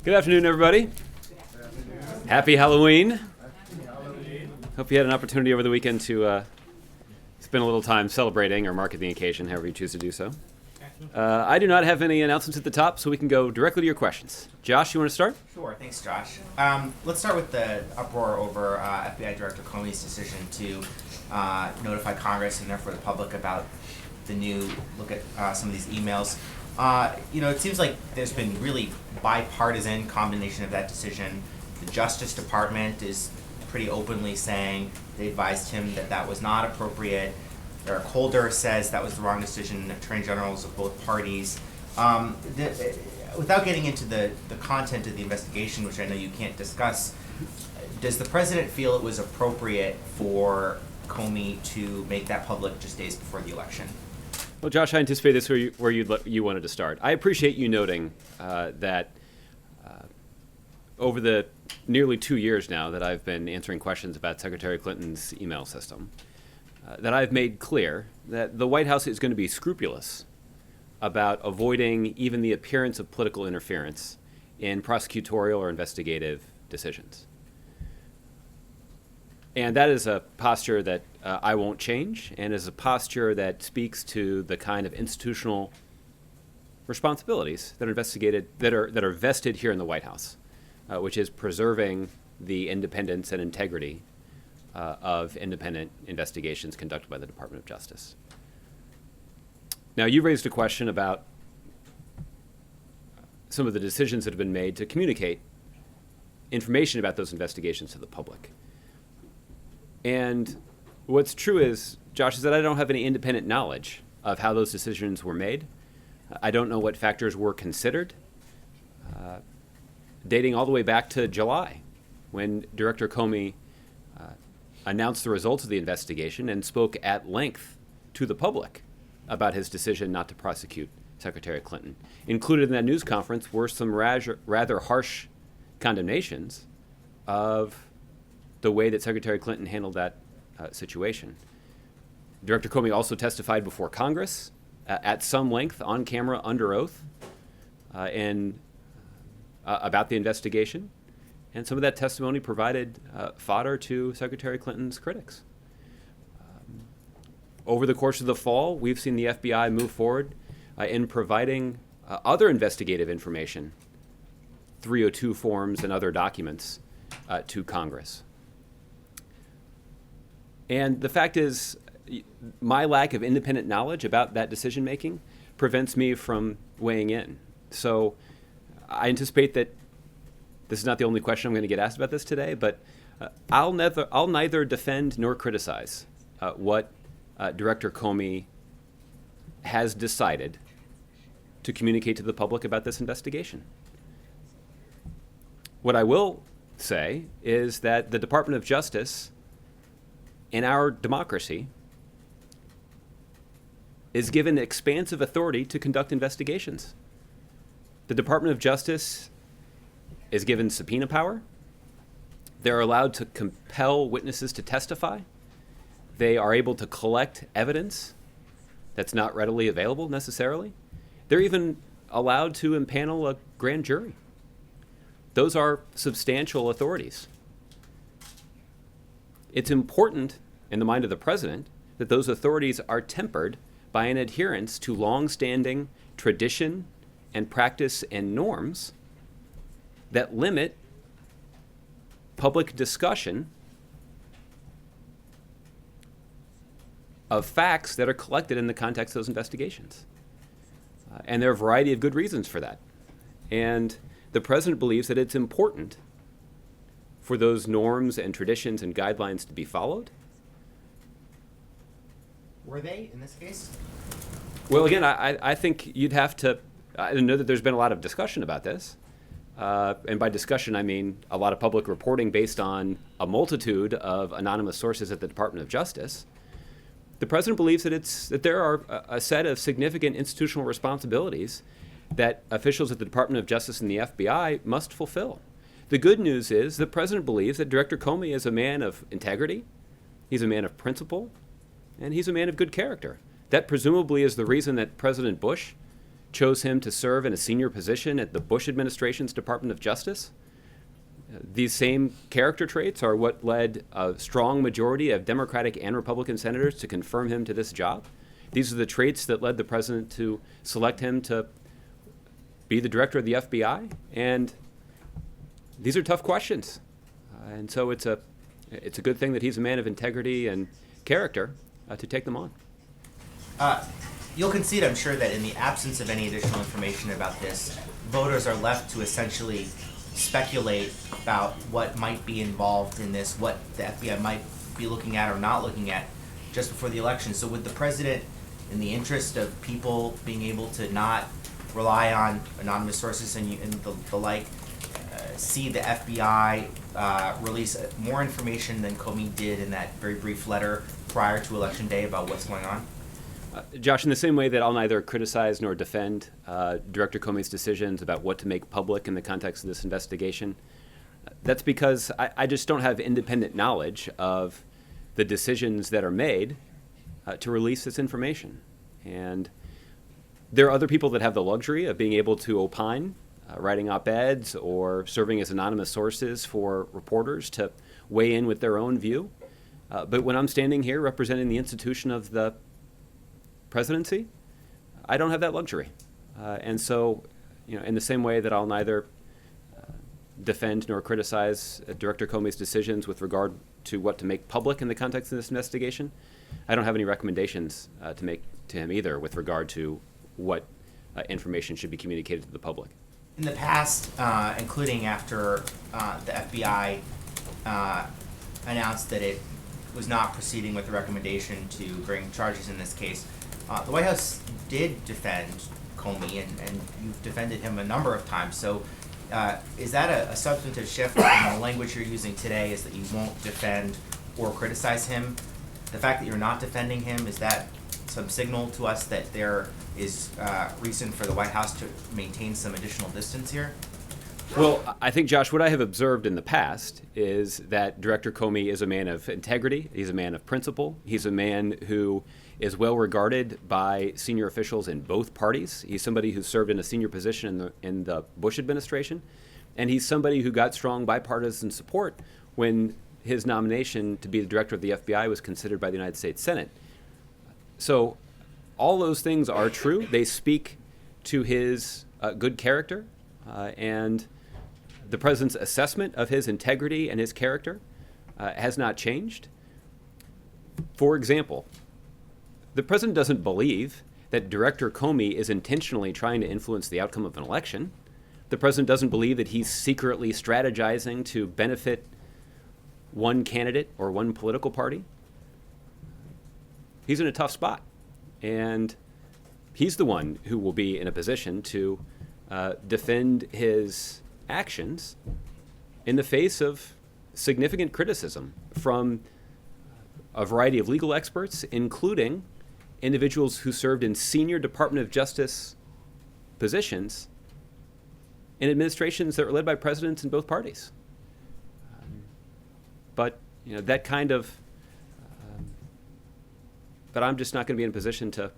Good afternoon, everybody. Happy Halloween. Hope you had an opportunity over the weekend to spend a little time celebrating or marking the occasion, however you choose to do so. I do not have any announcements at the top, so we can go directly to your questions. Josh, you want to start? Sure, thanks, Josh. Let's start with the uproar over FBI Director Comey's decision to notify Congress and therefore the public about the new look at some of these emails. It seems like there's been really bipartisan combination of that decision. The Justice Department is pretty openly saying they advised him that that was not appropriate. Eric Holder says that was the wrong decision. Attorney generals of both parties. Without getting into the content of the investigation, which I know you can't discuss, does the president feel it was appropriate for Comey to make that public just days before the election? Well, Josh, I anticipate this where you wanted to start. I appreciate you noting that over the nearly 2 years now that I've been answering questions about Secretary Clinton's email system, that I've made clear that the White House is going to be scrupulous about avoiding even the appearance of political interference in prosecutorial or investigative decisions. And that is a posture that I won't change, and is a posture that speaks to the kind of institutional responsibilities that are vested here in the White House, which is preserving the independence and integrity of independent investigations conducted by the Department of Justice. Now, you raised a question about some of the decisions that have been made to communicate information about those investigations to the public. And what's true is, Josh, is that I don't have any independent knowledge of how those decisions were made. I don't know what factors were considered, dating all the way back to July, when Director Comey announced the results of the investigation and spoke at length to the public about his decision not to prosecute Secretary Clinton. Included in that news conference were some rather harsh condemnations of the way that Secretary Clinton handled that situation. Director Comey also testified before Congress at some length, on camera, under oath, about the investigation. And some of that testimony provided fodder to Secretary Clinton's critics. Over the course of the fall, we've seen the FBI move forward in providing other investigative information, 302 forms and other documents, to Congress. And the fact is, my lack of independent knowledge about that decision-making prevents me from weighing in. So I anticipate that this is not the only question I'm going to get asked about this today, but I'll neither defend nor criticize what Director Comey has decided to communicate to the public about this investigation. What I will say is that the Department of Justice in our democracy is given expansive authority to conduct investigations. The Department of Justice is given subpoena power. They're allowed to compel witnesses to testify. They are able to collect evidence that's not readily available necessarily. They're even allowed to impanel a grand jury. Those are substantial authorities. It's important in the mind of the president that those authorities are tempered by an adherence to long-standing tradition and practice and norms that limit public discussion of facts that are collected in the context of those investigations. And there are a variety of good reasons for that. And the president believes that it's important for those norms and traditions and guidelines to be followed. Were they in this case? Well, again, I think you'd have to, I know that there's been a lot of discussion about this. And by discussion, I mean a lot of public reporting based on a multitude of anonymous sources at the Department of Justice. The president believes that there are a set of significant institutional responsibilities that officials at the Department of Justice and the FBI must fulfill. The good news is the president believes that Director Comey is a man of integrity, he's a man of principle, and he's a man of good character. That presumably is the reason that President Bush chose him to serve in a senior position at the Bush administration's Department of Justice. These same character traits are what led a strong majority of Democratic and Republican senators to confirm him to this job. These are the traits that led the president to select him to be the director of the FBI. And these are tough questions. And so it's a good thing that he's a man of integrity and character to take them on. You'll concede, I'm sure, that in the absence of any additional information about this, voters are left to essentially speculate about what might be involved in this, what the FBI might be looking at or not looking at just before the election. So would the president, in the interest of people being able to not rely on anonymous sources and the like, see the FBI release more information than Comey did in that very brief letter prior to Election Day about what's going on? Josh, in the same way that I'll neither criticize nor defend Director Comey's decisions about what to make public in the context of this investigation, that's because I just don't have independent knowledge of the decisions that are made to release this information. And there are other people that have the luxury of being able to opine, writing op-eds or serving as anonymous sources for reporters to weigh in with their own view. But when I'm standing here representing the institution of the presidency, I don't have that luxury. And so, in the same way that I'll neither defend nor criticize Director Comey's decisions with regard to what to make public in the context of this investigation, I don't have any recommendations to make to him either with regard to what information should be communicated to the public. In the past, including after the FBI announced that it was not proceeding with the recommendation to bring charges in this case, the White House did defend Comey, and you've defended him a number of times. So is that a substantive shift in the language you're using today, is that you won't defend or criticize him? The fact that you're not defending him, is that some signal to us that there is reason for the White House to maintain some additional distance here? Well, I think, Josh, what I have observed in the past is that Director Comey is a man of integrity. He's a man of principle. He's a man who is well regarded by senior officials in both parties. He's somebody who served in a senior position in the Bush administration. And he's somebody who got strong bipartisan support when his nomination to be the director of the FBI was considered by the United States Senate. So all those things are true. They speak to his good character and the president's assessment of his integrity and his character has not changed. For example, the president doesn't believe that Director Comey is intentionally trying to influence the outcome of an election. The president doesn't believe that he's secretly strategizing to benefit one candidate or one political party. He's in a tough spot, and he's the one who will be in a position to defend his actions in the face of significant criticism from a variety of legal experts, including individuals who served in senior Department of Justice positions in administrations that were led by presidents in both parties. But that kind of but I'm just not going to be in a position to,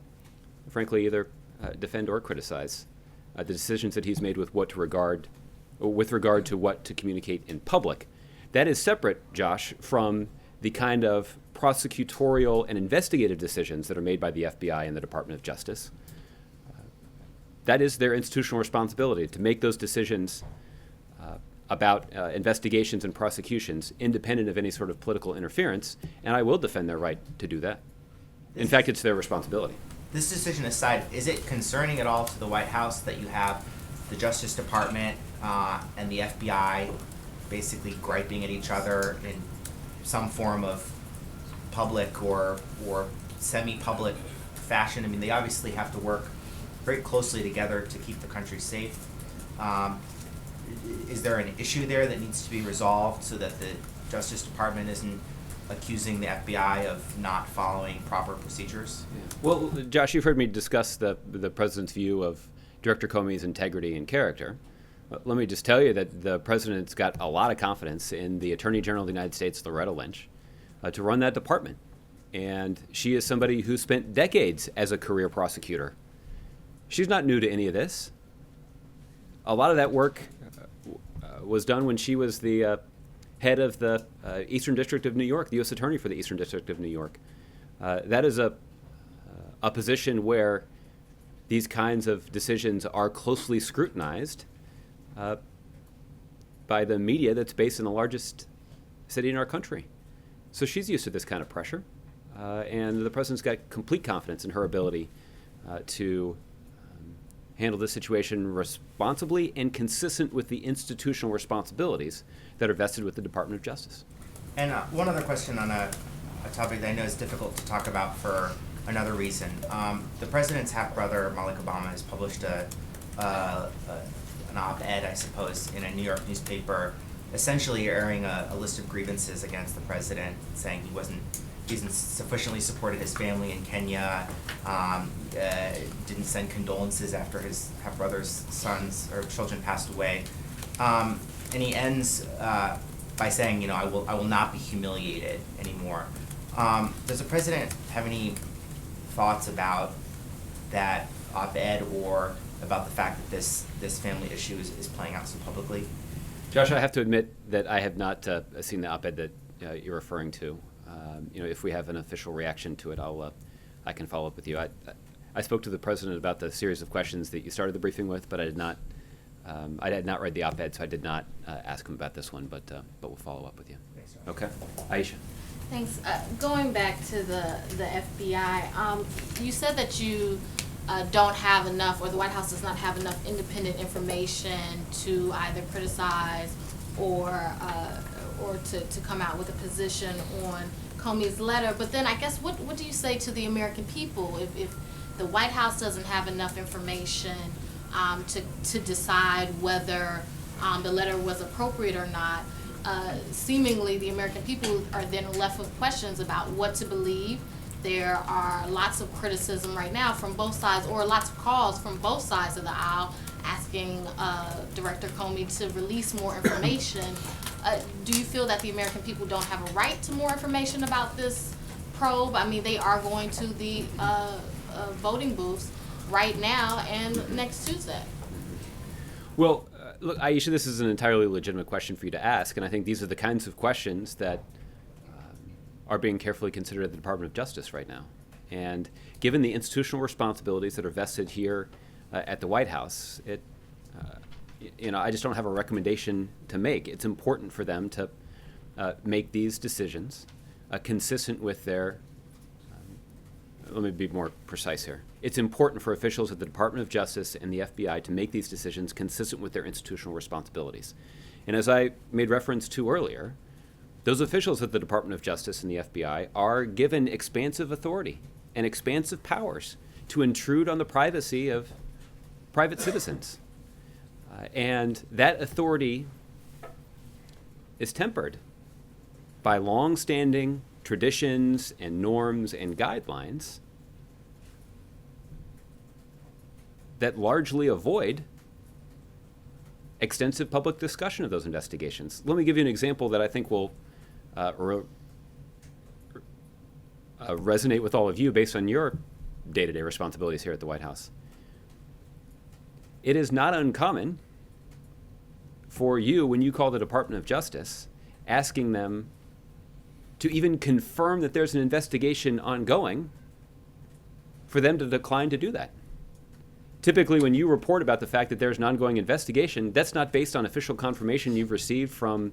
frankly, either defend or criticize the decisions that he's made with regard to what to communicate in public. That is separate, Josh, from the kind of prosecutorial and investigative decisions that are made by the FBI and the Department of Justice. That is their institutional responsibility to make those decisions about investigations and prosecutions independent of any sort of political interference, and I will defend their right to do that. In fact, it's their responsibility. This decision aside, is it concerning at all to the White House that you have the Justice Department and the FBI basically griping at each other in some form of public or semi-public fashion? I mean, they obviously have to work very closely together to keep the country safe. Is there an issue there that needs to be resolved so that the Justice Department isn't accusing the FBI of not following proper procedures? Yeah. Well, Josh, you've heard me discuss the president's view of Director Comey's integrity and character. Let me just tell you that the president's got a lot of confidence in the Attorney General of the United States, Loretta Lynch, to run that department. And she is somebody who spent decades as a career prosecutor She's not new to any of this. A lot of that work was done when she was the head of the Eastern District of New York, the U.S. Attorney for the Eastern District of New York. That is a position where these kinds of decisions are closely scrutinized by the media that's based in the largest city in our country. So she's used to this kind of pressure, and the president's got complete confidence in her ability to handle this situation responsibly and consistent with the institutional responsibilities that are vested with the Department of Justice. And one other question on a topic that I know is difficult to talk about for another reason. The president's half-brother, Malik Obama, has published an op-ed, I suppose, in a New York newspaper, essentially airing a list of grievances against the president, saying he hasn't sufficiently supported his family in Kenya, didn't send condolences after his half-brother's sons or children passed away. And he ends by saying, I will not be humiliated anymore. Does the president have any thoughts about that op-ed or about the fact that this family issue is playing out so publicly? Josh, I have to admit that I have not seen the op-ed that you're referring to. If we have an official reaction to it, I can follow up with you. I spoke to the president about the series of questions that you started the briefing with, but I did not. I had not read the op-ed, so I did not ask him about this one. But we'll follow up with you. Thanks, Okay, Aisha. Thanks. Going back to the FBI, you said that you don't have enough, or the White House does not have enough independent information to either criticize or to come out with a position on Comey's letter. But then I guess what do you say to the American people if the White House doesn't have enough information to decide whether the letter was appropriate or not? Seemingly the American people are then left with questions about what to believe. There are lots of criticism right now from both sides, or lots of calls from both sides of the aisle asking Director Comey to release more information. Do you feel that the American people don't have a right to more information about this probe? I mean, they are going to the voting booths right now and next Tuesday. Well, look, Aisha, this is an entirely legitimate question for you to ask, and I think these are the kinds of questions that are being carefully considered at the Department of Justice right now. And given the institutional responsibilities that are vested here at the White House, I just don't have a recommendation to make. It's important for them to make these decisions consistent with their, let me be more precise here. It's important for officials at the Department of Justice and the FBI to make these decisions consistent with their institutional responsibilities. And as I made reference to earlier, those officials at the Department of Justice and the FBI are given expansive authority and expansive powers to intrude on the privacy of private citizens. And that authority is tempered by long-standing traditions and norms and guidelines that largely avoid extensive public discussion of those investigations. Let me give you an example that I think will resonate with all of you based on your day-to-day responsibilities here at the White House. It is not uncommon for you, when you call the Department of Justice, asking them to even confirm that there's an investigation ongoing, for them to decline to do that. Typically, when you report about the fact that there's an ongoing investigation, that's not based on official confirmation you've received from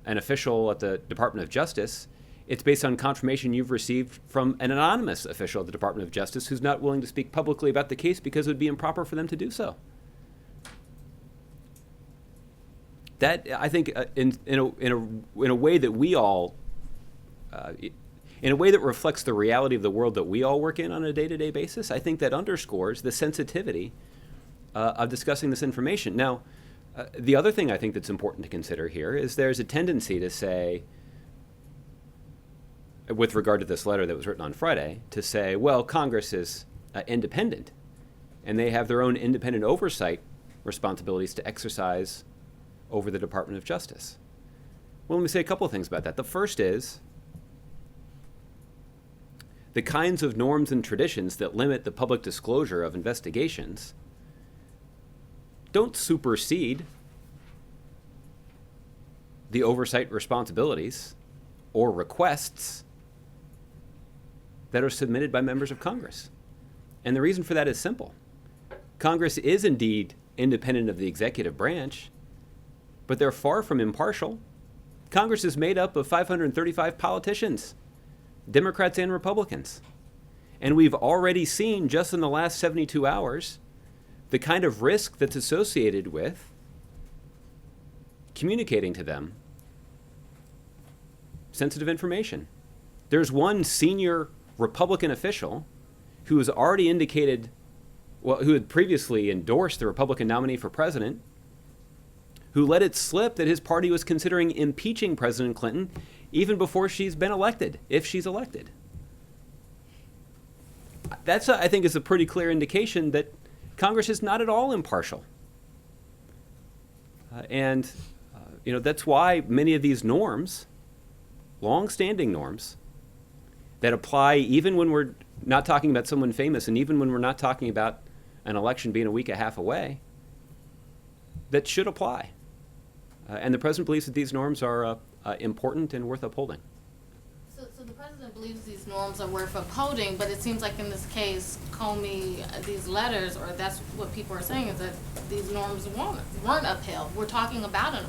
an official at the Department of Justice. It's based on confirmation you've received from an anonymous official at the Department of Justice who's not willing to speak publicly about the case because it would be improper for them to do so. That, I think, in a way that we all, in a way that reflects the reality of the world that we all work in on a day-to-day basis, I think that underscores the sensitivity of discussing this information. Now, the other thing I think that's important to consider here is there's a tendency to say, with regard to this letter that was written on Friday, to say, well, Congress is independent, and they have their own independent oversight responsibilities to exercise over the Department of Justice. Well, let me say a couple of things about that. The first is the kinds of norms and traditions that limit the public disclosure of investigations don't supersede the oversight responsibilities or requests that are submitted by members of Congress. And the reason for that is simple. Congress is indeed independent of the executive branch, but they're far from impartial. Congress is made up of 535 politicians, Democrats and Republicans. And we've already seen just in the last 72 hours the kind of risk that's associated with communicating to them sensitive information. There's one senior Republican official who has already indicated, well, who had previously endorsed the Republican nominee for president, who let it slip that his party was considering impeaching President Clinton even before she's been elected, if she's elected. That's, I think, is a pretty clear indication that Congress is not at all impartial. That's why many of these norms, long-standing norms, that apply even when we're not talking about someone famous and even when we're not talking about an election being a week and a half away, that should apply. And the president believes that these norms are important and worth upholding. So the president believes these norms are worth upholding, but it seems like in this case, Comey, these letters, or that's what people are saying, is that these norms weren't upheld. We're talking about an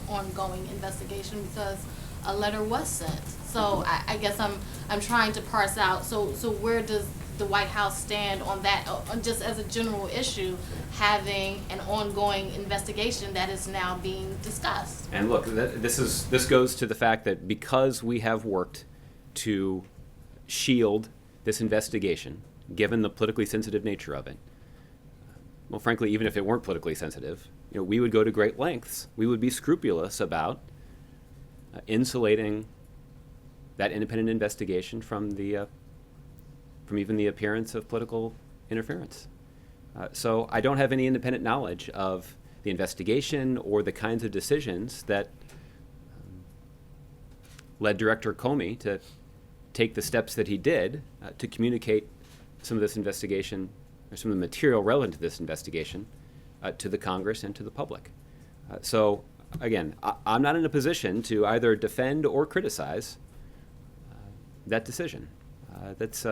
ongoing investigation because a letter was sent. So I guess I'm trying to parse out. So where does the White House stand on that, just as a general issue, having an ongoing investigation that is now being discussed? And look, this goes to the fact that because we have worked to shield this investigation, given the politically sensitive nature of it, well, frankly, even if it weren't politically sensitive, we would go to great lengths. We would be scrupulous about insulating that independent investigation from even the appearance of political interference. So I don't have any independent knowledge of the investigation or the kinds of decisions that led Director Comey to take the steps that he did to communicate some of this investigation, or some of the material relevant to this investigation, to the Congress and to the public. So again, I'm not in a position to either defend or criticize that decision. That's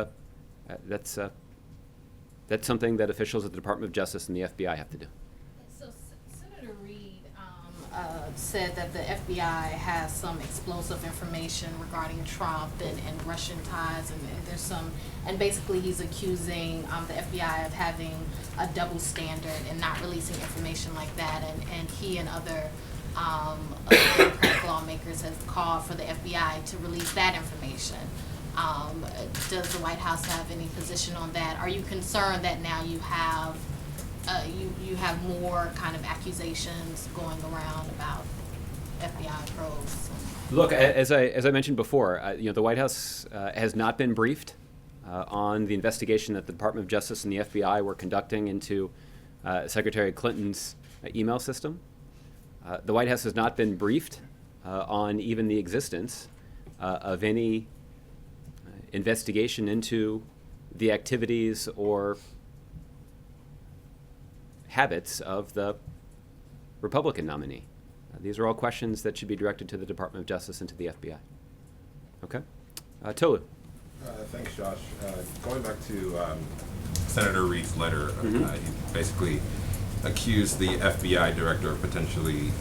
something that officials at the Department of Justice and the FBI have to do. So Senator Reid said that the FBI has some explosive information regarding Trump and Russian ties, and there's some, and basically he's accusing the FBI of having a double standard and not releasing information like that, and he and other Democratic lawmakers have called for the FBI to release that information. Does the White House have any position on that? Are you concerned that now you have more kind of accusations going around about FBI probes? Look, as I mentioned before, the White House has not been briefed on the investigation that the Department of Justice and the FBI were conducting into Secretary Clinton's email system. The White House has not been briefed on even the existence of any investigation into the activities or habits of the Republican nominee. These are all questions that should be directed to the Department of Justice and to the FBI. Okay? Tolu. Thanks, Josh. Going back to Senator Reid's letter, he basically accused the FBI director of potentially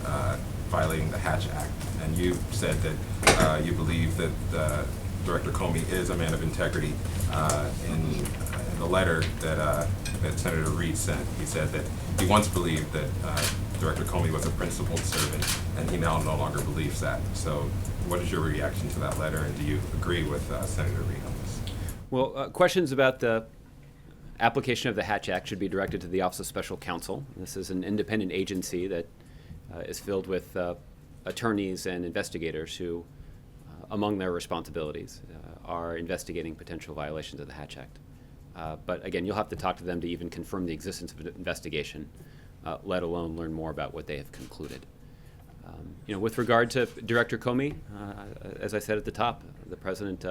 violating the Hatch Act. And you said that you believe that Director Comey is a man of integrity. In the letter that Senator Reid sent, he said that he once believed that Director Comey was a principled servant, and he now no longer believes that. So what is your reaction to that letter, and do you agree with Senator Reid on this? Well, questions about the application of the Hatch Act should be directed to the Office of Special Counsel. This is an independent agency that is filled with attorneys and investigators who, among their responsibilities, are investigating potential violations of the Hatch Act. But again, you'll have to talk to them to even confirm the existence of an investigation, let alone learn more about what they have concluded. With regard to Director Comey, as I said at the top, the president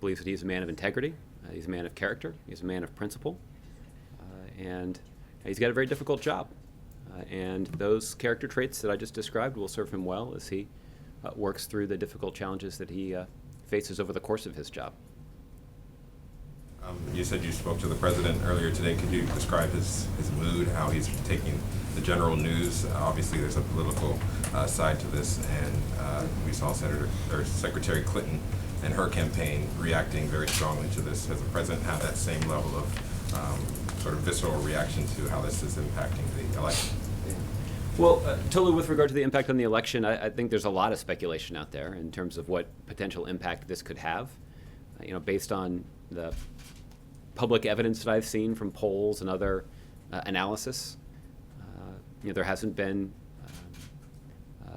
believes that he's a man of integrity, he's a man of character, he's a man of principle, and he's got a very difficult job. And those character traits that I just described will serve him well as he works through the difficult challenges that he faces over the course of his job. You said you spoke to the president earlier today. Could you describe his mood, how he's taking the general news? Obviously, there's a political side to this, and we saw Secretary Clinton and her campaign reacting very strongly to this. Has the president had that same level of sort of visceral reaction to how this is impacting the election? Well, totally with regard to the impact on the election, I think there's a lot of speculation out there in terms of what potential impact this could have. Based on the public evidence that I've seen from polls and other analysis, there hasn't been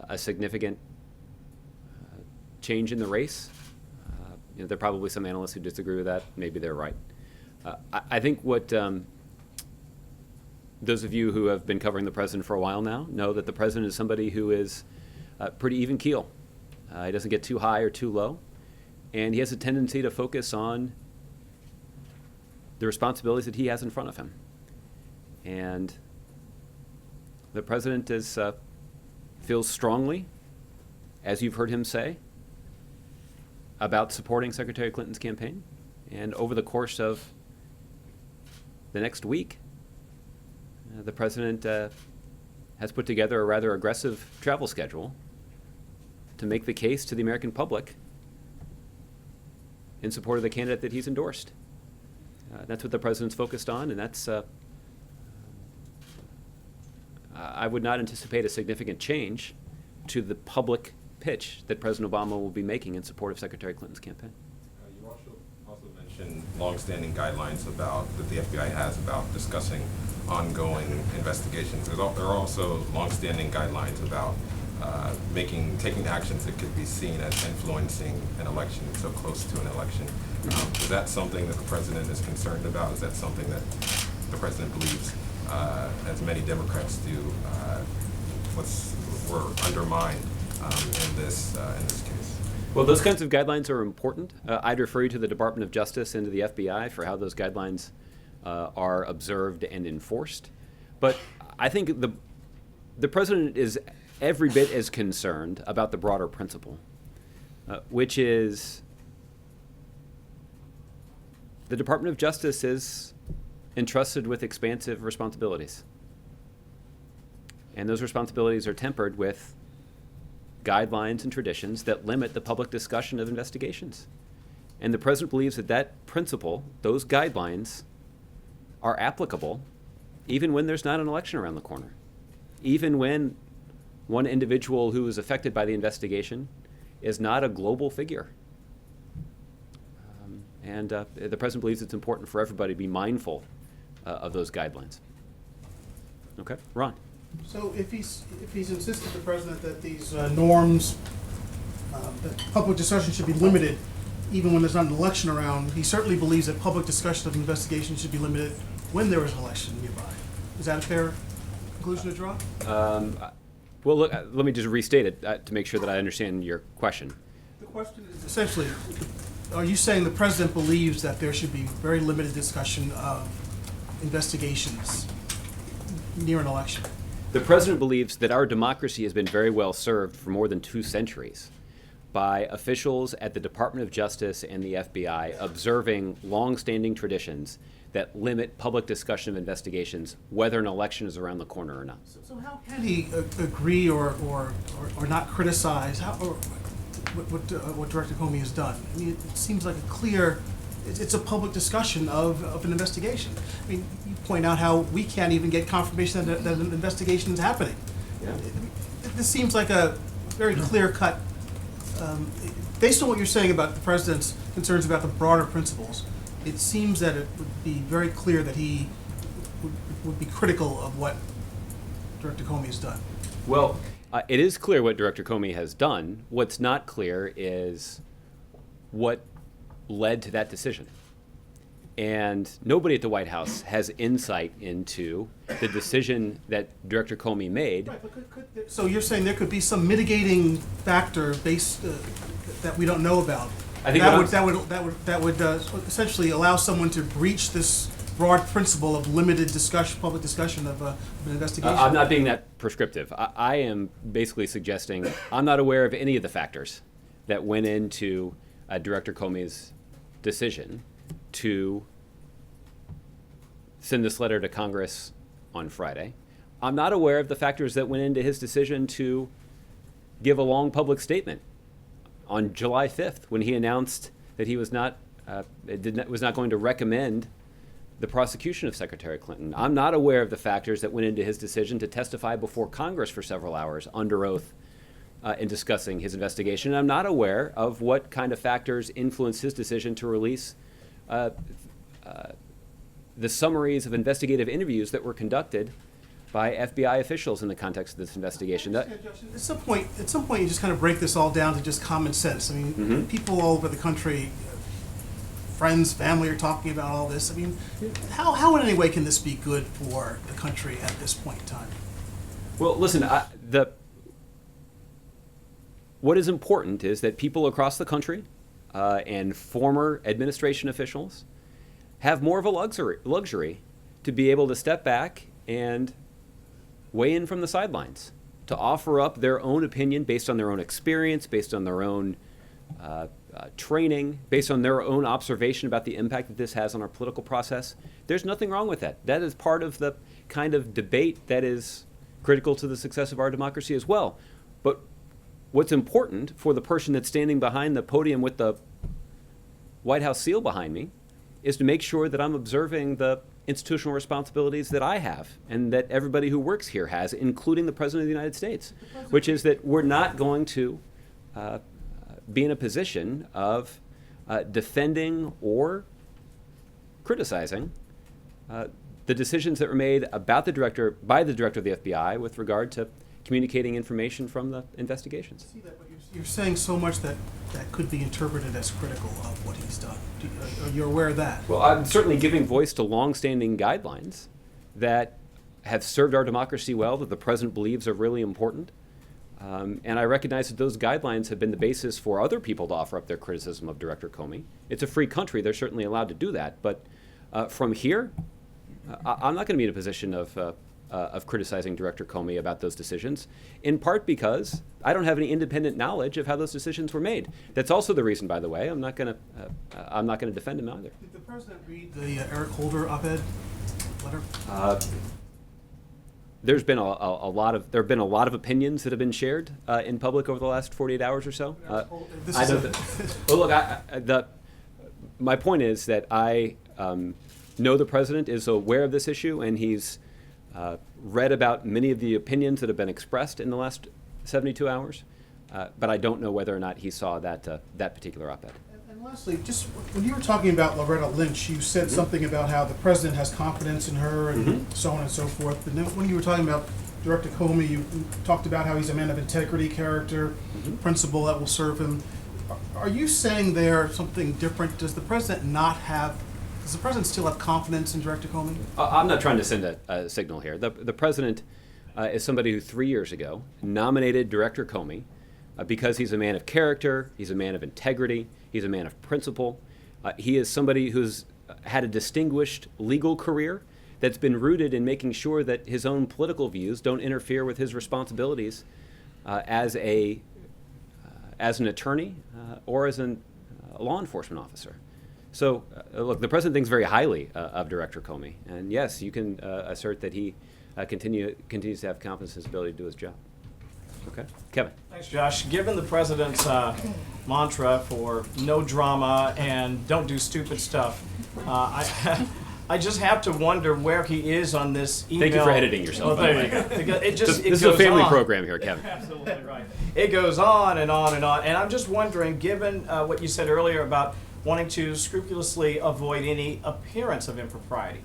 a significant change in the race. There are probably some analysts who disagree with that. Maybe they're right. I think what those of you who have been covering the president for a while now know that the president is somebody who is pretty even keel. He doesn't get too high or too low, and he has a tendency to focus on the responsibilities that he has in front of him. And the president feels strongly, as you've heard him say, about supporting Secretary Clinton's campaign. And over the course of the next week, the president has put together a rather aggressive travel schedule to make the case to the American public in support of the candidate that he's endorsed. That's what the president's focused on, and that's I would not anticipate a significant change to the public pitch that President Obama will be making in support of Secretary Clinton's campaign. You also mentioned longstanding guidelines that the FBI has about discussing ongoing investigations. There are also longstanding guidelines about taking actions that could be seen as influencing an election so close to an election. Is that something that the president is concerned about? Is that something that the president believes, as many Democrats do, were undermined in this case? Well, those kinds of guidelines are important. I'd refer you to the Department of Justice and to the FBI for how those guidelines are observed and enforced. But I think the president is every bit as concerned about the broader principle, which is the Department of Justice is entrusted with expansive responsibilities. And those responsibilities are tempered with guidelines and traditions that limit the public discussion of investigations. And the president believes that principle, those guidelines, are applicable even when there's not an election around the corner, even when one individual who is affected by the investigation is not a global figure. And the president believes it's important for everybody to be mindful of those guidelines. Okay, Ron. So if he's insisted, the president, that these norms, that public discussion should be limited even when there's not an election around, he certainly believes that public discussion of investigations should be limited when there is an election nearby. Is that a fair conclusion to draw? Well, look, let me just restate it to make sure that I understand your question. The question is essentially, are you saying the president believes that there should be very limited discussion of investigations near an election? The president believes that our democracy has been very well served for more than 2 centuries by officials at the Department of Justice and the FBI observing long-standing traditions that limit public discussion of investigations, whether an election is around the corner or not. So how can he agree or not criticize what Director Comey has done? I mean, it seems like it's a public discussion of an investigation. I mean, you point out how we can't even get confirmation that an investigation is happening. Yeah. This seems like a very clear-cut, based on what you're saying about the president's concerns about the broader principles, it seems that it would be very clear that he would be critical of what Director Comey has done. Well, it is clear what Director Comey has done. What's not clear is what led to that decision. And nobody at the White House has insight into the decision that Director Comey made. Right, but so you're saying there could be some mitigating factor based that we don't know about I think that would essentially allow someone to breach this broad principle of limited discussion, public discussion of an investigation. I'm not being that prescriptive. I am basically suggesting I'm not aware of any of the factors that went into Director Comey's decision to send this letter to Congress on Friday. I'm not aware of the factors that went into his decision to give a long public statement on July 5th when he announced that he was not going to recommend the prosecution of Secretary Clinton. I'm not aware of the factors that went into his decision to testify before Congress for several hours under oath in discussing his investigation. And I'm not aware of what kind of factors influenced his decision to release the summaries of investigative interviews that were conducted by FBI officials in the context of this investigation. At some point, you just kind of break this all down to just common sense. I mean, people all over the country, friends, family, are talking about all this. I mean, how in any way can this be good for the country at this point in time? Well, listen, what is important is that people across the country and former administration officials have more of a luxury to be able to step back and weigh in from the sidelines, to offer up their own opinion based on their own experience, based on their own training, based on their own observation about the impact that this has on our political process. There's nothing wrong with that. That is part of the kind of debate that is critical to the success of our democracy as well. But what's important for the person that's standing behind the podium with the White House seal behind me is to make sure that I'm observing the institutional responsibilities that I have and that everybody who works here has, including the President of the United States, which is that we're not going to be in a position of defending or criticizing the decisions that were made by the director of the FBI with regard to communicating information from the investigations. See that, but you're saying so much that could be interpreted as critical of what he's done. Are you aware of that? Well, I'm certainly giving voice to longstanding guidelines that have served our democracy well, that the president believes are really important. And I recognize that those guidelines have been the basis for other people to offer up their criticism of Director Comey. It's a free country. They're certainly allowed to do that. But from here, I'm not going to be in a position of criticizing Director Comey about those decisions, in part because I don't have any independent knowledge of how those decisions were made. That's also the reason, by the way, I'm not going to defend him either. Did the president read the Eric Holder op-ed letter? There have been a lot of opinions that have been shared in public over the last 48 hours or so. My point is that I know the president is aware of this issue, and he's read about many of the opinions that have been expressed in the last 72 hours, but I don't know whether or not he saw that particular op-ed. And lastly, just when you were talking about Loretta Lynch, you said something about how the president has confidence in her and so on and so forth. But then when you were talking about Director Comey, you talked about how he's a man of integrity, character, principle that will serve him. Are you saying there something different? Does the president still have confidence in Director Comey? I'm not trying to send a signal here. The president is somebody who 3 years ago nominated Director Comey because he's a man of character, he's a man of integrity, he's a man of principle. He is somebody who's had a distinguished legal career that's been rooted in making sure that his own political views don't interfere with his responsibilities as an attorney or as a law enforcement officer. So, look, the president thinks very highly of Director Comey, and yes, you can assert that he continues to have confidence in his ability to do his job. Okay, Kevin. Thanks, Josh. Given the president's mantra for no drama and don't do stupid stuff, I just have to wonder where he is on this email. Thank you for editing yourself. Oh, there you go. Because this is a family program here, Kevin. Absolutely right. It goes on and on and on, and I'm just wondering, given what you said earlier about wanting to scrupulously avoid any appearance of impropriety,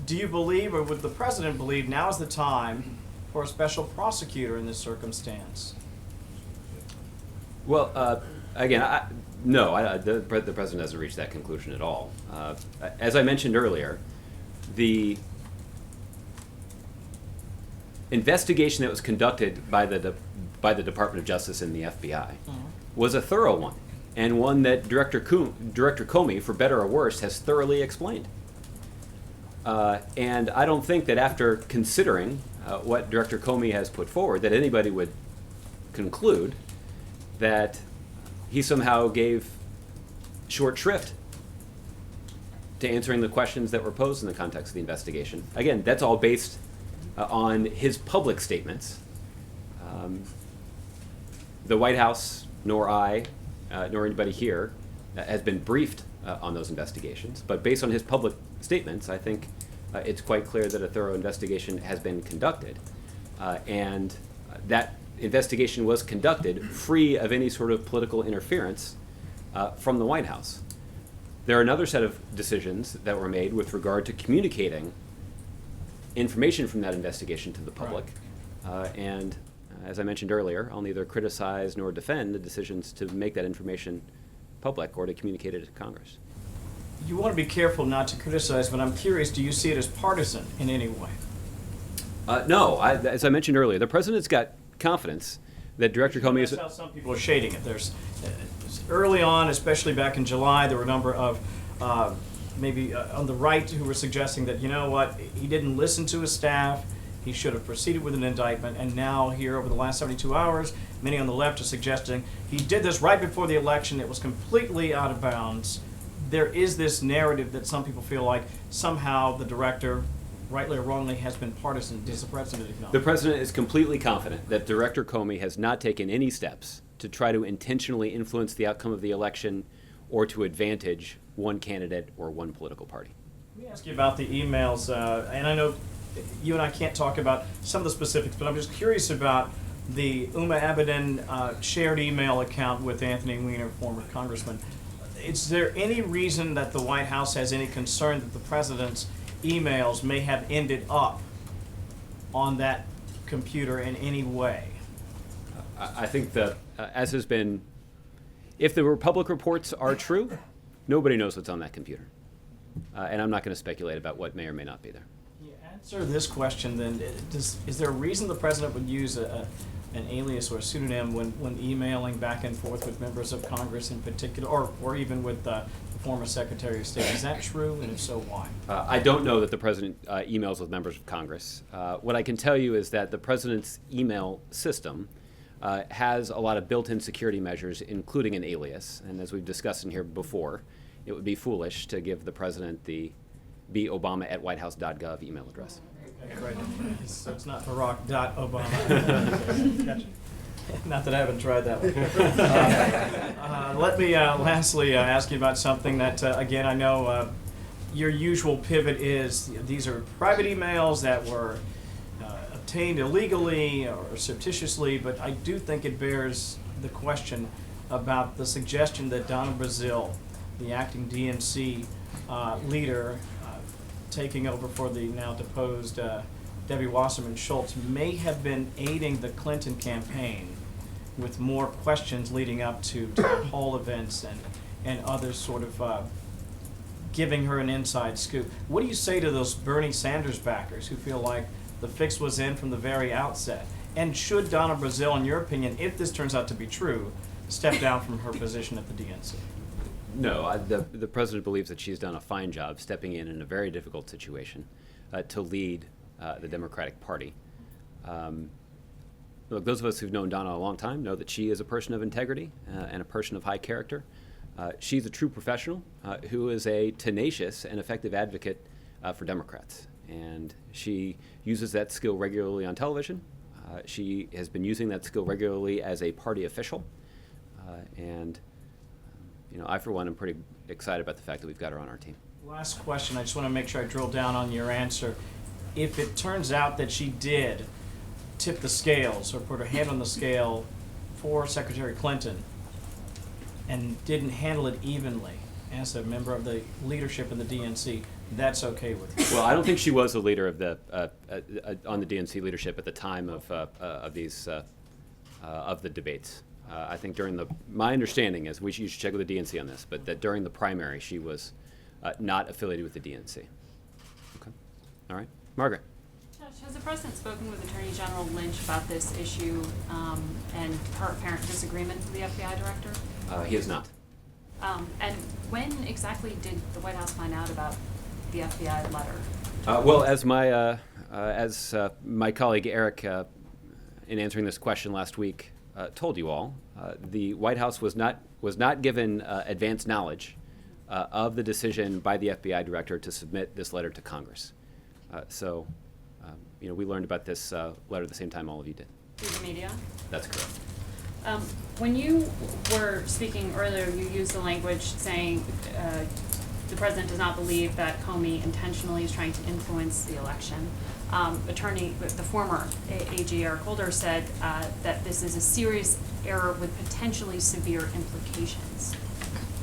do you believe, or would the president believe, now is the time for a special prosecutor in this circumstance? Well, again, the president hasn't reached that conclusion at all. As I mentioned earlier, the investigation that was conducted by the Department of Justice and the FBI was a thorough one, and one that Director Comey, for better or worse, has thoroughly explained. And I don't think that after considering what Director Comey has put forward, that anybody would conclude that he somehow gave short shrift to answering the questions that were posed in the context of the investigation. Again, that's all based on his public statements. The White House, nor I, nor anybody here, has been briefed on those investigations. But based on his public statements, I think it's quite clear that a thorough investigation has been conducted. And that investigation was conducted free of any sort of political interference from the White House. There are another set of decisions that were made with regard to communicating information from that investigation to the public. And as I mentioned earlier, I'll neither criticize nor defend the decisions to make that information public or to communicate it to Congress. You want to be careful not to criticize, but I'm curious, do you see it as partisan in any way? No, as I mentioned earlier, the president's got confidence that Director Comey is... That's how some people are shading it. There's early on, especially back in July, there were a number of maybe on the right who were suggesting that, you know what, he didn't listen to his staff, he should have proceeded with an indictment, and now here over the last 72 hours, many on the left are suggesting he did this right before the election, it was completely out of bounds. There is this narrative that some people feel like somehow the director, rightly or wrongly, has been partisan. Does the president acknowledge? The president is completely confident that Director Comey has not taken any steps to try to intentionally influence the outcome of the election or to advantage one candidate or one political party. Let me ask you about the emails, and I know you and I can't talk about some of the specifics, but I'm just curious about the Uma Abedin shared email account with Anthony Weiner, former congressman. Is there any reason that the White House has any concern that the president's emails may have ended up on that computer in any way? I think that, as has been, if the Republic reports are true, nobody knows what's on that computer. And I'm not going to speculate about what may or may not be there. Can you answer this question then? Is there a reason the president would use an alias or a pseudonym when emailing back and forth with members of Congress in particular, or even with the former Secretary of State? Is that true, and if so, why? I don't know that the president emails with members of Congress. What I can tell you is that the president's email system has a lot of built-in security measures, including an alias. And as we've discussed in here before, it would be foolish to give the president the bobama@whitehouse.gov email address. Okay, great. So it's not Barack.Obama. Gotcha. Not that I haven't tried that one. Let me lastly ask you about something that, again, I know your usual pivot is these are private emails that were obtained illegally or surreptitiously, but I do think it bears the question about the suggestion that Donna Brazile, the acting DNC leader, taking over for the now deposed Debbie Wasserman Schultz, may have been aiding the Clinton campaign with more questions leading up to town hall events and other sort of giving her an inside scoop. What do you say to those Bernie Sanders backers who feel like the fix was in from the very outset? And should Donna Brazile, in your opinion, if this turns out to be true, step down from her position at the DNC? No, the president believes that she's done a fine job stepping in a very difficult situation to lead the Democratic Party. Look, those of us who've known Donna a long time know that she is a person of integrity and a person of high character. She's a true professional who is a tenacious and effective advocate for Democrats. And she uses that skill regularly on television. She has been using that skill regularly as a party official. And I, for one, am pretty excited about the fact that we've got her on our team. Last question. I just want to make sure I drill down on your answer. If it turns out that she did tip the scales or put her hand on the scale for Secretary Clinton and didn't handle it evenly as a member of the leadership in the DNC, that's okay with you? Well, I don't think she was the leader of the on the DNC leadership at the time of the debates. I think during my understanding is, you should check with the DNC on this, but that during the primary she was not affiliated with the DNC. Okay. All right. Margaret. Judge, has the president spoken with Attorney General Lynch about this issue and her apparent disagreement with the FBI director? He has not. And when exactly did the White House find out about the FBI letter? Well, as my colleague Eric, in answering this question last week, told you all, the White House was not given advance knowledge of the decision by the FBI director to submit this letter to Congress. So, we learned about this letter at the same time all of you did. Through the media? That's correct. When you were speaking earlier, you used the language saying the president does not believe that Comey intentionally is trying to influence the election. The former AG Eric Holder said that this is a serious error with potentially severe implications.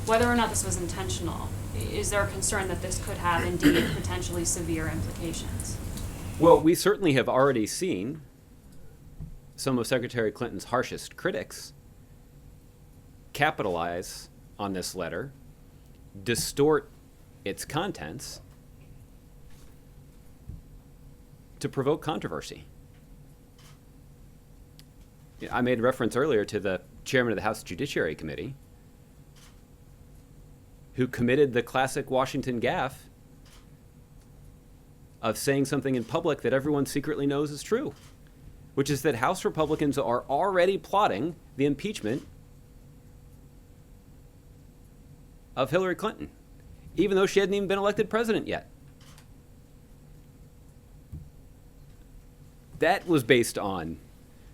Whether or not this was intentional, is there a concern that this could have indeed potentially severe implications? Well, we certainly have already seen some of Secretary Clinton's harshest critics capitalize on this letter, distort its contents to provoke controversy. I made reference earlier to the chairman of the House Judiciary Committee, who committed the classic Washington gaffe of saying something in public that everyone secretly knows is true, which is that House Republicans are already plotting the impeachment of Hillary Clinton, even though she hadn't even been elected president yet. That was based on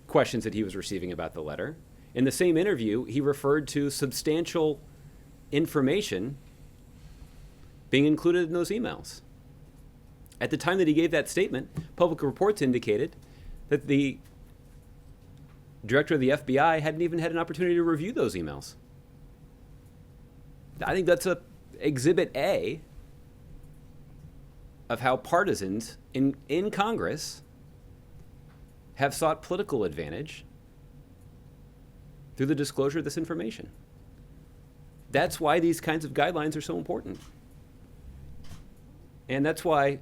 questions that he was receiving about the letter. In the same interview, he referred to substantial information being included in those emails. At the time that he gave that statement, public reports indicated that the director of the FBI hadn't even had an opportunity to review those emails. I think that's exhibit A of how partisans in Congress have sought political advantage through the disclosure of this information. That's why these kinds of guidelines are so important. And that's why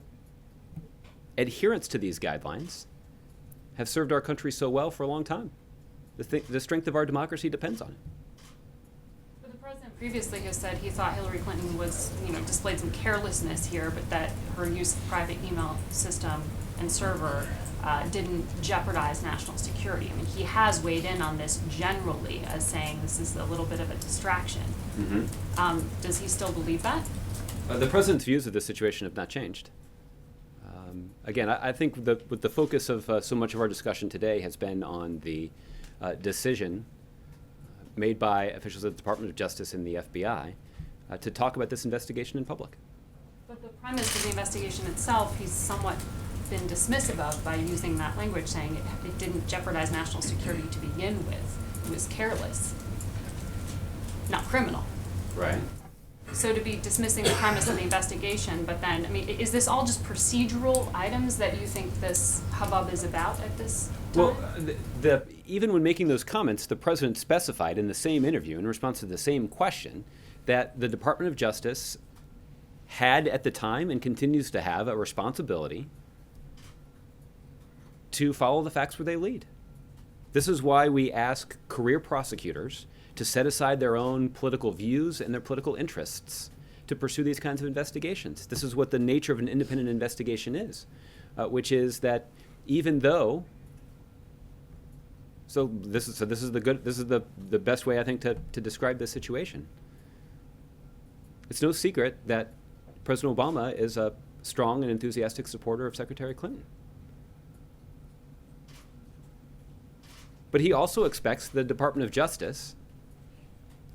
adherence to these guidelines have served our country so well for a long time. The strength of our democracy depends on it. But the president previously has said he thought Hillary Clinton was, displayed some carelessness here, but that her use of private email system and server didn't jeopardize national security. I mean, he has weighed in on this generally as saying this is a little bit of a distraction. Mm-hmm. Does he still believe that? The president's views of this situation have not changed. Again, I think with the focus of so much of our discussion today has been on the decision made by officials at the Department of Justice and the FBI to talk about this investigation in public. But the premise of the investigation itself, he's somewhat been dismissive of by using that language, saying it didn't jeopardize national security to begin with. It was careless, not criminal. Right. So to be dismissing the premise of the investigation, but then, is this all just procedural items that you think this hubbub is about at this time? Well, even when making those comments, the president specified in the same interview, in response to the same question, that the Department of Justice had at the time and continues to have a responsibility to follow the facts where they lead. This is why we ask career prosecutors to set aside their own political views and their political interests to pursue these kinds of investigations. This is what the nature of an independent investigation is, which is that even though, this is the best way I think to describe this situation. It's no secret that President Obama is a strong and enthusiastic supporter of Secretary Clinton. But he also expects the Department of Justice,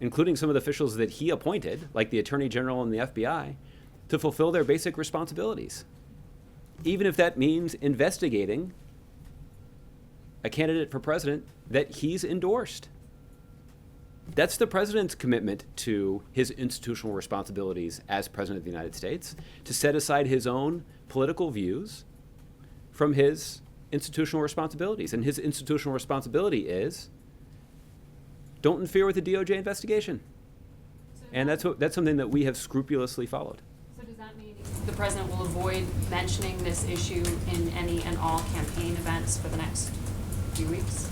including some of the officials that he appointed, like the Attorney General and the FBI, to fulfill their basic responsibilities, even if that means investigating a candidate for president that he's endorsed. That's the president's commitment to his institutional responsibilities as president of the United States, to set aside his own political views from his institutional responsibilities. And his institutional responsibility is don't interfere with the DOJ investigation. And that's something that we have scrupulously followed. So does that mean the president will avoid mentioning this issue in any and all campaign events for the next few weeks?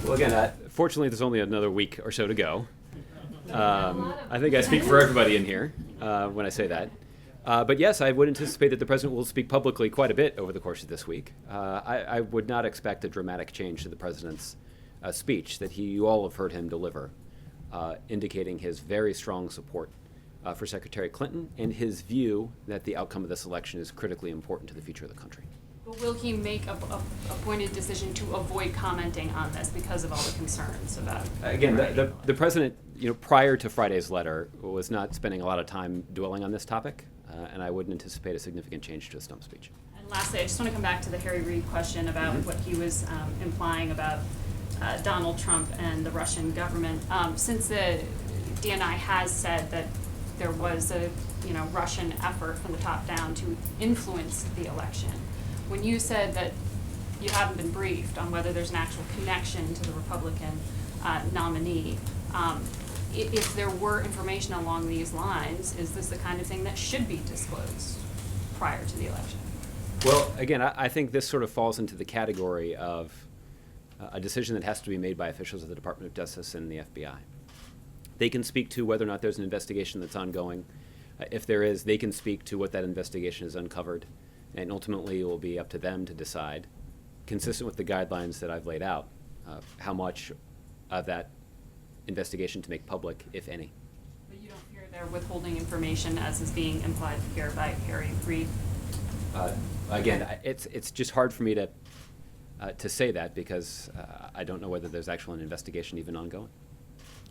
Well, again, fortunately, there's only another week or so to go. I think I speak for everybody in here when I say that. But yes, I would anticipate that the president will speak publicly quite a bit over the course of this week. I would not expect a dramatic change to the president's speech that you all have heard him deliver, indicating his very strong support for Secretary Clinton and his view that the outcome of this election is critically important to the future of the country. But will he make a pointed decision to avoid commenting on this because of all the concerns about? Again, the president, prior to Friday's letter, was not spending a lot of time dwelling on this topic, and I wouldn't anticipate a significant change to his stump speech. And lastly, I just want to come back to the Harry Reid question about what he was implying about Donald Trump and the Russian government. Since the DNI has said that there was a Russian effort from the top down to influence the election, when you said that you haven't been briefed on whether there's an actual connection to the Republican nominee, if there were information along these lines, is this the kind of thing that should be disclosed prior to the election? Well, again, I think this sort of falls into the category of a decision that has to be made by officials of the Department of Justice and the FBI. They can speak to whether or not there's an investigation that's ongoing. If there is, they can speak to what that investigation has uncovered, and ultimately it will be up to them to decide, consistent with the guidelines that I've laid out, how much of that investigation to make public, if any. But you don't fear they're withholding information as is being implied here by Harry Reid? Again, it's just hard for me to say that because I don't know whether there's actually an investigation even ongoing.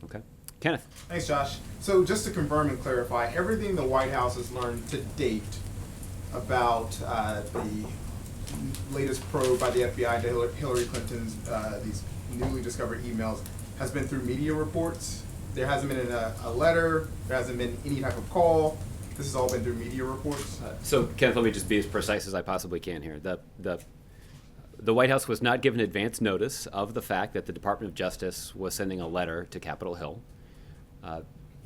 Okay. Kenneth. Thanks, Josh. So just to confirm and clarify, everything the White House has learned to date about the latest probe by the FBI to Hillary Clinton's these newly discovered emails has been through media reports. There hasn't been a letter. There hasn't been any type of call. This has all been through media reports. So, Kenneth, let me just be as precise as I possibly can here. The White House was not given advance notice of the fact that the Department of Justice was sending a letter to Capitol Hill.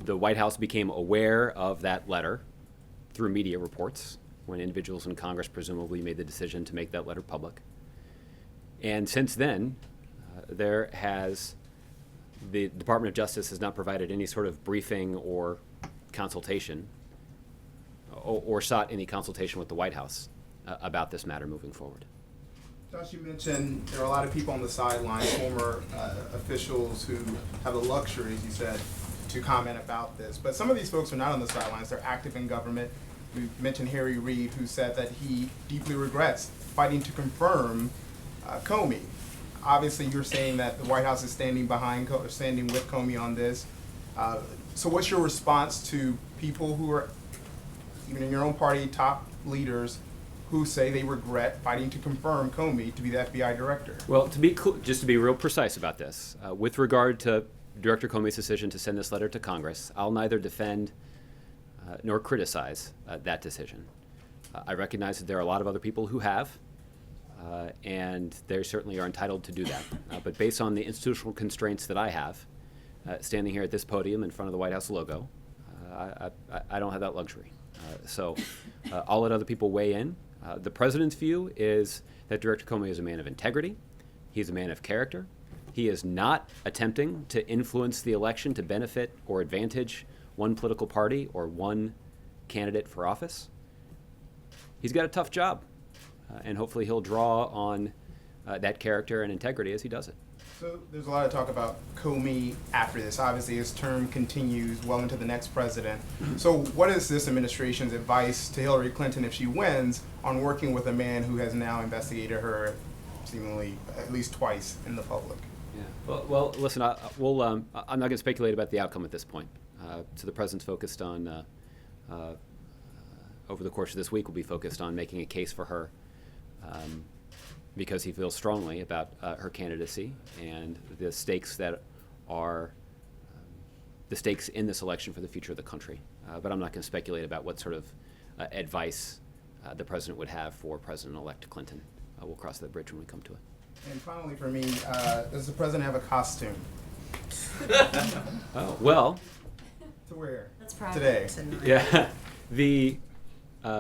The White House became aware of that letter through media reports when individuals in Congress presumably made the decision to make that letter public. And since then, the Department of Justice has not provided any sort of briefing or consultation or sought any consultation with the White House about this matter moving forward. Josh, you mentioned there are a lot of people on the sidelines, former officials who have the luxury, as you said, to comment about this. But some of these folks are not on the sidelines. They're active in government. We mentioned Harry Reid, who said that he deeply regrets fighting to confirm Comey. Obviously, you're saying that the White House is standing with Comey on this. So what's your response to people who are, even in your own party, top leaders, who say they regret fighting to confirm Comey to be the FBI director? Well, just to be real precise about this, with regard to Director Comey's decision to send this letter to Congress, I'll neither defend nor criticize that decision. I recognize that there are a lot of other people who have, and they certainly are entitled to do that. But based on the institutional constraints that I have, standing here at this podium in front of the White House logo, I don't have that luxury. So I'll let other people weigh in. The president's view is that Director Comey is a man of integrity. He's a man of character. He is not attempting to influence the election to benefit or advantage one political party or one candidate for office. He's got a tough job, and hopefully he'll draw on that character and integrity as he does it. So there's a lot of talk about Comey after this. Obviously, his term continues well into the next president. So what is this administration's advice to Hillary Clinton if she wins on working with a man who has now investigated her seemingly at least twice in the public? Yeah. Well, listen, I'm not going to speculate about the outcome at this point. So the president's focused on, over the course of this week, will be focused on making a case for her because he feels strongly about her candidacy and the stakes that are the stakes in this election for the future of the country. But I'm not going to speculate about what sort of advice the president would have for President-elect Clinton. We'll cross that bridge when we come to it. And finally for me, does the president have a costume Oh, well. to wear That's private. today? Yeah.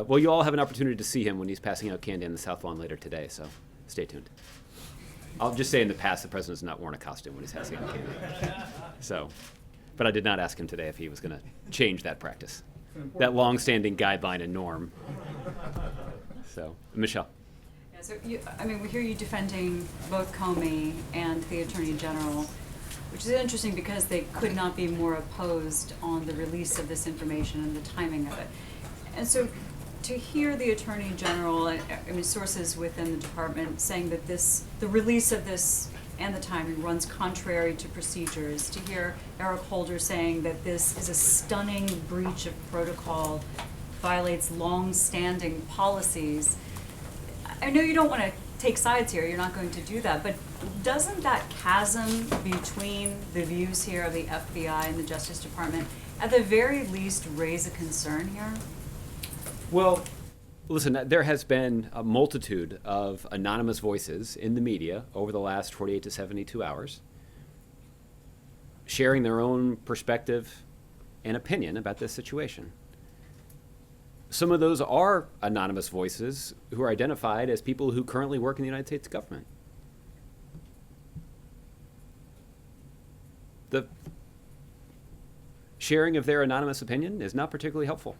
Well, you all have an opportunity to see him when he's passing out candy on the South Lawn later today, so stay tuned. I'll just say in the past, the president's not worn a costume when he's passing out candy. So, But I did not ask him today if he was going to change that practice, that long-standing guideline and norm. So, Michelle. Yeah, so we hear you defending both Comey and the Attorney General, which is interesting because they could not be more opposed on the release of this information and the timing of it. And so to hear the Attorney General, sources within the department saying that the release of this and the timing runs contrary to procedures, to hear Eric Holder saying that this is a stunning breach of protocol, violates long-standing policies. I know you don't want to take sides here, you're not going to do that, but doesn't that chasm between the views here of the FBI and the Justice Department at the very least raise a concern here? Well, listen, there has been a multitude of anonymous voices in the media over the last 48 to 72 hours sharing their own perspective and opinion about this situation. Some of those are anonymous voices who are identified as people who currently work in the United States government. The sharing of their anonymous opinion is not particularly helpful.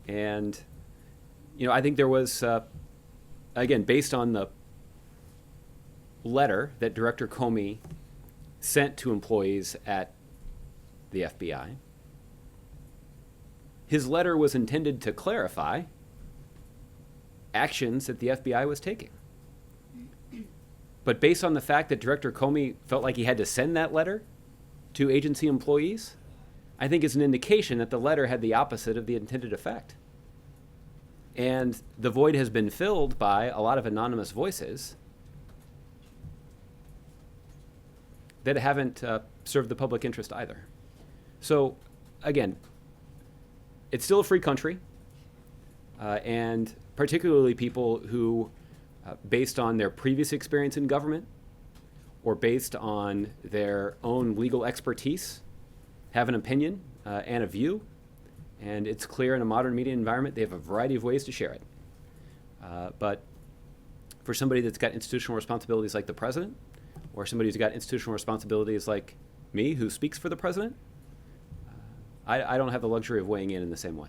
And, I think there was, again, based on the letter that Director Comey sent to employees at the FBI, his letter was intended to clarify actions that the FBI was taking. But based on the fact that Director Comey felt like he had to send that letter to agency employees, I think is an indication that the letter had the opposite of the intended effect. And the void has been filled by a lot of anonymous voices that haven't served the public interest either. So, again, it's still a free country, and particularly people who, based on their previous experience in government or based on their own legal expertise, have an opinion and a view, and it's clear in a modern media environment they have a variety of ways to share it. But for somebody that's got institutional responsibilities like the president, or somebody who's got institutional responsibilities like me, who speaks for the president, I don't have the luxury of weighing in the same way.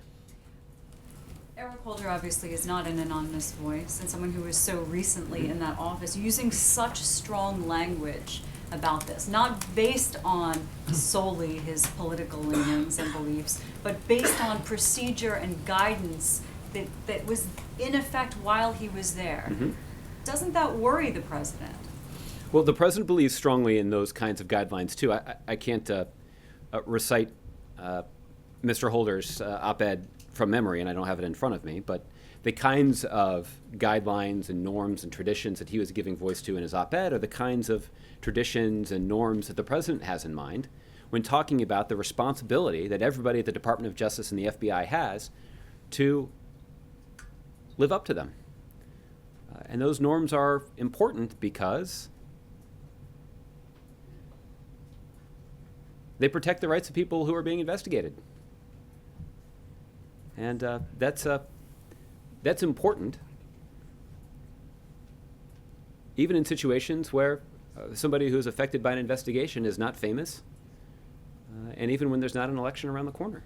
Eric Holder obviously is not an anonymous voice, and someone who was so recently in that office, using such strong language about this, not based on solely his political leanings and beliefs, but based on procedure and guidance that was in effect while he was there. Mm-hmm. Doesn't that worry the president? Well, the president believes strongly in those kinds of guidelines, too. I can't recite Mr. Holder's op-ed from memory, and I don't have it in front of me, but the kinds of guidelines and norms and traditions that he was giving voice to in his op-ed are the kinds of traditions and norms that the president has in mind when talking about the responsibility that everybody at the Department of Justice and the FBI has to live up to them. And those norms are important because they protect the rights of people who are being investigated. And that's important, even in situations where somebody who is affected by an investigation is not famous, and even when there's not an election around the corner.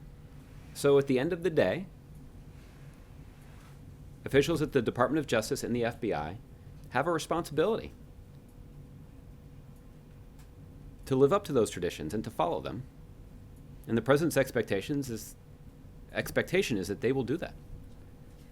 So at the end of the day, officials at the Department of Justice and the FBI have a responsibility to live up to those traditions and to follow them. And the president's expectation is that they will do that.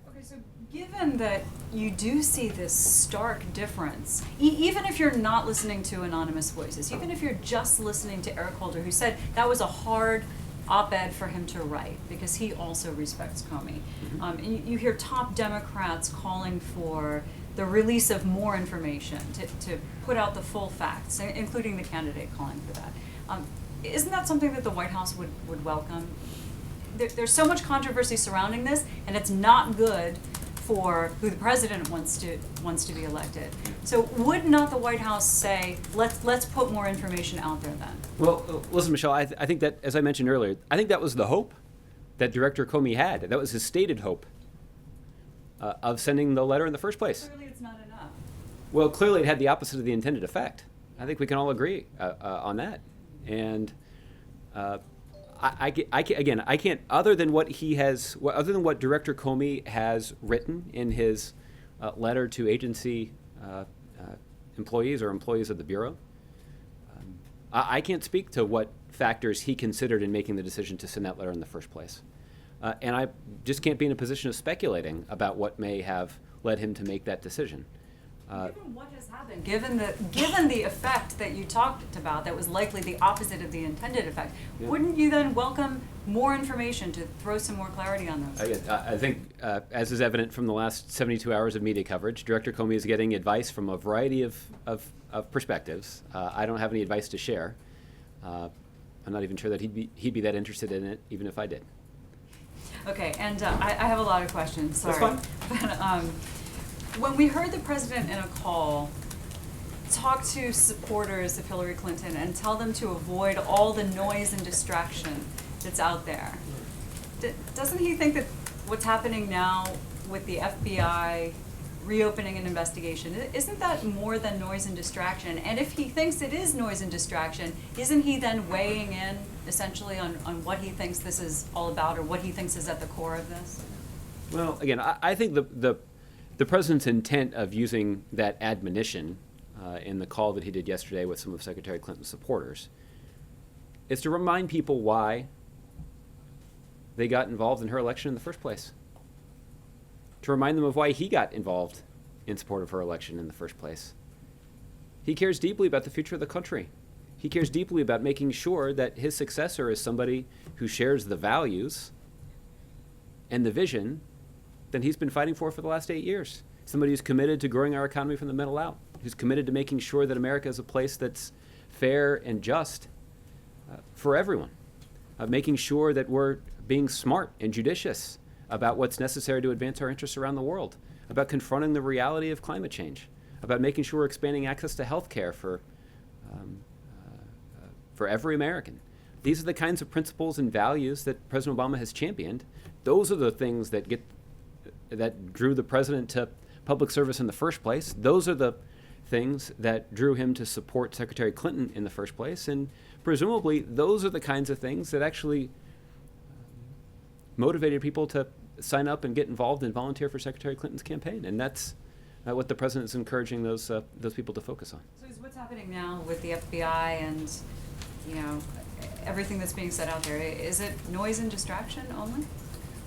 Okay, so given that you do see this stark difference, even if you're not listening to anonymous voices, even if you're just listening to Eric Holder, who said that was a hard op-ed for him to write because he also respects Comey. Mm-hmm. And you hear top Democrats calling for the release of more information to put out the full facts, including the candidate calling for that. Isn't that something that the White House would welcome? There's so much controversy surrounding this, and it's not good for who the president wants to be elected. So would not the White House say, let's put more information out there then? Well, listen, Michelle, I think that, as I mentioned earlier, I think that was the hope that Director Comey had. That was his stated hope of sending the letter in the first place. Clearly it's not enough. Well, clearly it had the opposite of the intended effect. I think we can all agree on that. And I can't, other than what other than what Director Comey has written in his letter to agency employees or employees of the Bureau, I can't speak to what factors he considered in making the decision to send that letter in the first place. And I just can't be in a position of speculating about what may have led him to make that decision. Given what has happened, given the effect that you talked about, that was likely the opposite of the intended effect, Yeah. wouldn't you then welcome more information to throw some more clarity on those? I think, as is evident from the last 72 hours of media coverage, Director Comey is getting advice from a variety of perspectives. I don't have any advice to share. I'm not even sure that he'd be that interested in it, even if I did. Okay, and I have a lot of questions, sorry. That's But, when we heard the president in a call talk to supporters of Hillary Clinton and tell them to avoid all the noise and distraction that's out there, doesn't he think that what's happening now with the FBI reopening an investigation, isn't that more than noise and distraction? And if he thinks it is noise and distraction, isn't he then weighing in essentially on what he thinks this is all about, or what he thinks is at the core of this? Well, again, I think the president's intent of using that admonition in the call that he did yesterday with some of Secretary Clinton's supporters is to remind people why they got involved in her election in the first place. To remind them of why he got involved in support of her election in the first place. He cares deeply about the future of the country. He cares deeply about making sure that his successor is somebody who shares the values and the vision that he's been fighting for the last 8 years. Somebody who's committed to growing our economy from the middle out, who's committed to making sure that America is a place that's fair and just for everyone, making sure that we're being smart and judicious about what's necessary to advance our interests around the world, about confronting the reality of climate change, about making sure we're expanding access to health care for every American. These are the kinds of principles and values that President Obama has championed. Those are the things that drew the president to public service in the first place. Those are the things that drew him to support Secretary Clinton in the first place. And presumably, those are the kinds of things that actually motivated people to sign up and get involved and volunteer for Secretary Clinton's campaign. And that's what the president is encouraging those people to focus on. So is what's happening now with the FBI and, everything that's being said out there, is it noise and distraction only?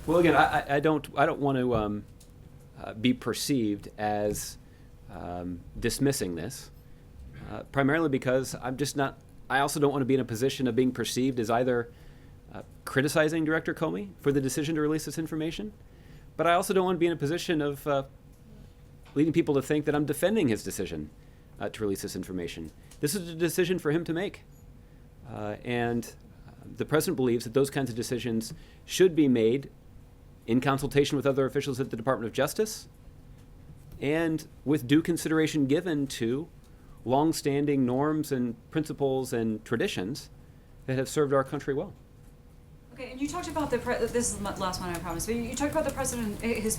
Well, again, I don't want to be perceived as dismissing this, primarily because I'm just not. I also don't want to be in a position of being perceived as either criticizing Director Comey for the decision to release this information, but I also don't want to be in a position of leading people to think that I'm defending his decision to release this information. This is a decision for him to make, and the president believes that those kinds of decisions should be made in consultation with other officials at the Department of Justice, and with due consideration given to longstanding norms and principles and traditions that have served our country well. Okay, and you talked about this is the last one, I promise, but you talked about the president, his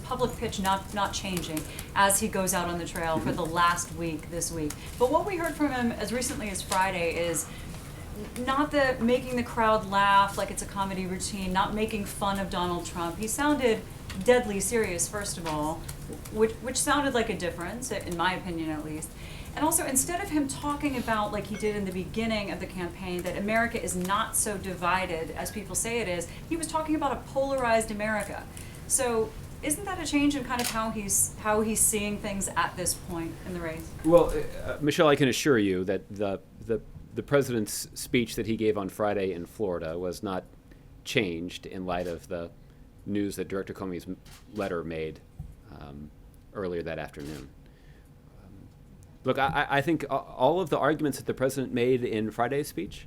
public pitch not changing as he goes out on the trail for the last week this week. But what we heard from him as recently as Friday is not the making the crowd laugh like it's a comedy routine, not making fun of Donald Trump. He sounded deadly serious, first of all, which sounded like a difference, in my opinion at least. And also, instead of him talking about, like he did in the beginning of the campaign, that America is not so divided as people say it is, he was talking about a polarized America. So isn't that a change in kind of how he's seeing things at this point in the race? Well, Michelle, I can assure you that the president's speech that he gave on Friday in Florida was not changed in light of the news that Director Comey's letter made earlier that afternoon. Look, I think all of the arguments that the president made in Friday's speech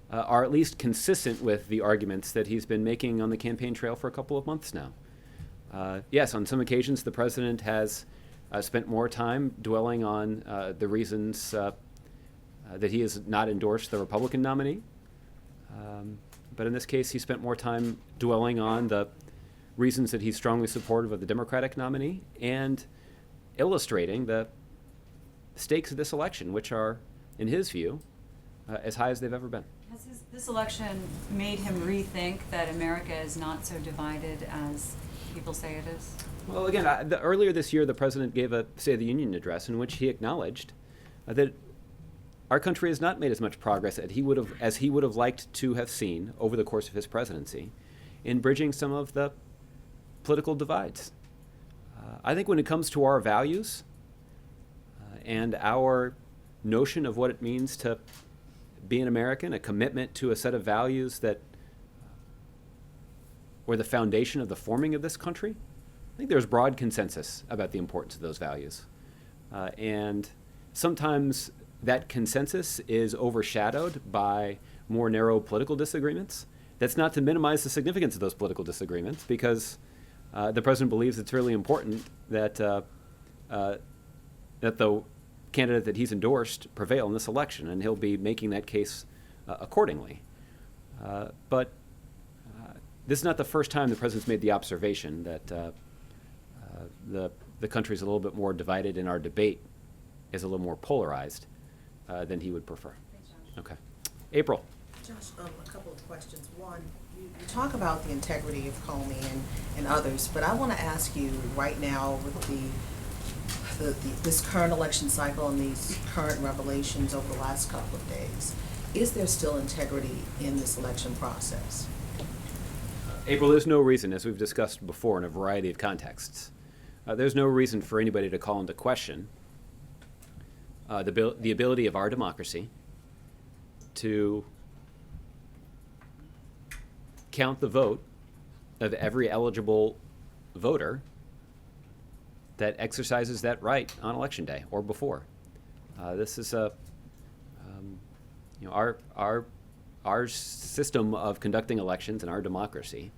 are at least consistent with the arguments that he's been making on the campaign trail for a couple of months now. Yes, on some occasions the president has spent more time dwelling on the reasons that he has not endorsed the Republican nominee. But in this case, he spent more time dwelling on the reasons that he's strongly supportive of the Democratic nominee and illustrating the stakes of this election, which are, in his view, as high as they've ever been. Has this election made him rethink that America is not so divided as people say it is? Well, again, earlier this year, the president gave a State of the Union address in which he acknowledged that our country has not made as much progress as he would have liked to have seen over the course of his presidency in bridging some of the political divides. I think when it comes to our values and our notion of what it means to be an American, a commitment to a set of values that were the foundation of the forming of this country, I think there's broad consensus about the importance of those values. And sometimes that consensus is overshadowed by more narrow political disagreements. That's not to minimize the significance of those political disagreements, because the president believes it's really important that that the candidate that he's endorsed prevail in this election, and he'll be making that case accordingly. But this is not the first time the president's made the observation that the country's a little bit more divided and our debate is a little more polarized than he would prefer. Thanks, Josh. Okay. April. Josh, a couple of questions. One, you talk about the integrity of Comey and others, but I want to ask you right now with this current election cycle and these current revelations over the last couple of days, is there still integrity in this election process? April, there's no reason, as we've discussed before in a variety of contexts, there's no reason for anybody to call into question the ability of our democracy to count the vote of every eligible voter that exercises that right on Election Day or before. This is our system of conducting elections and our democracy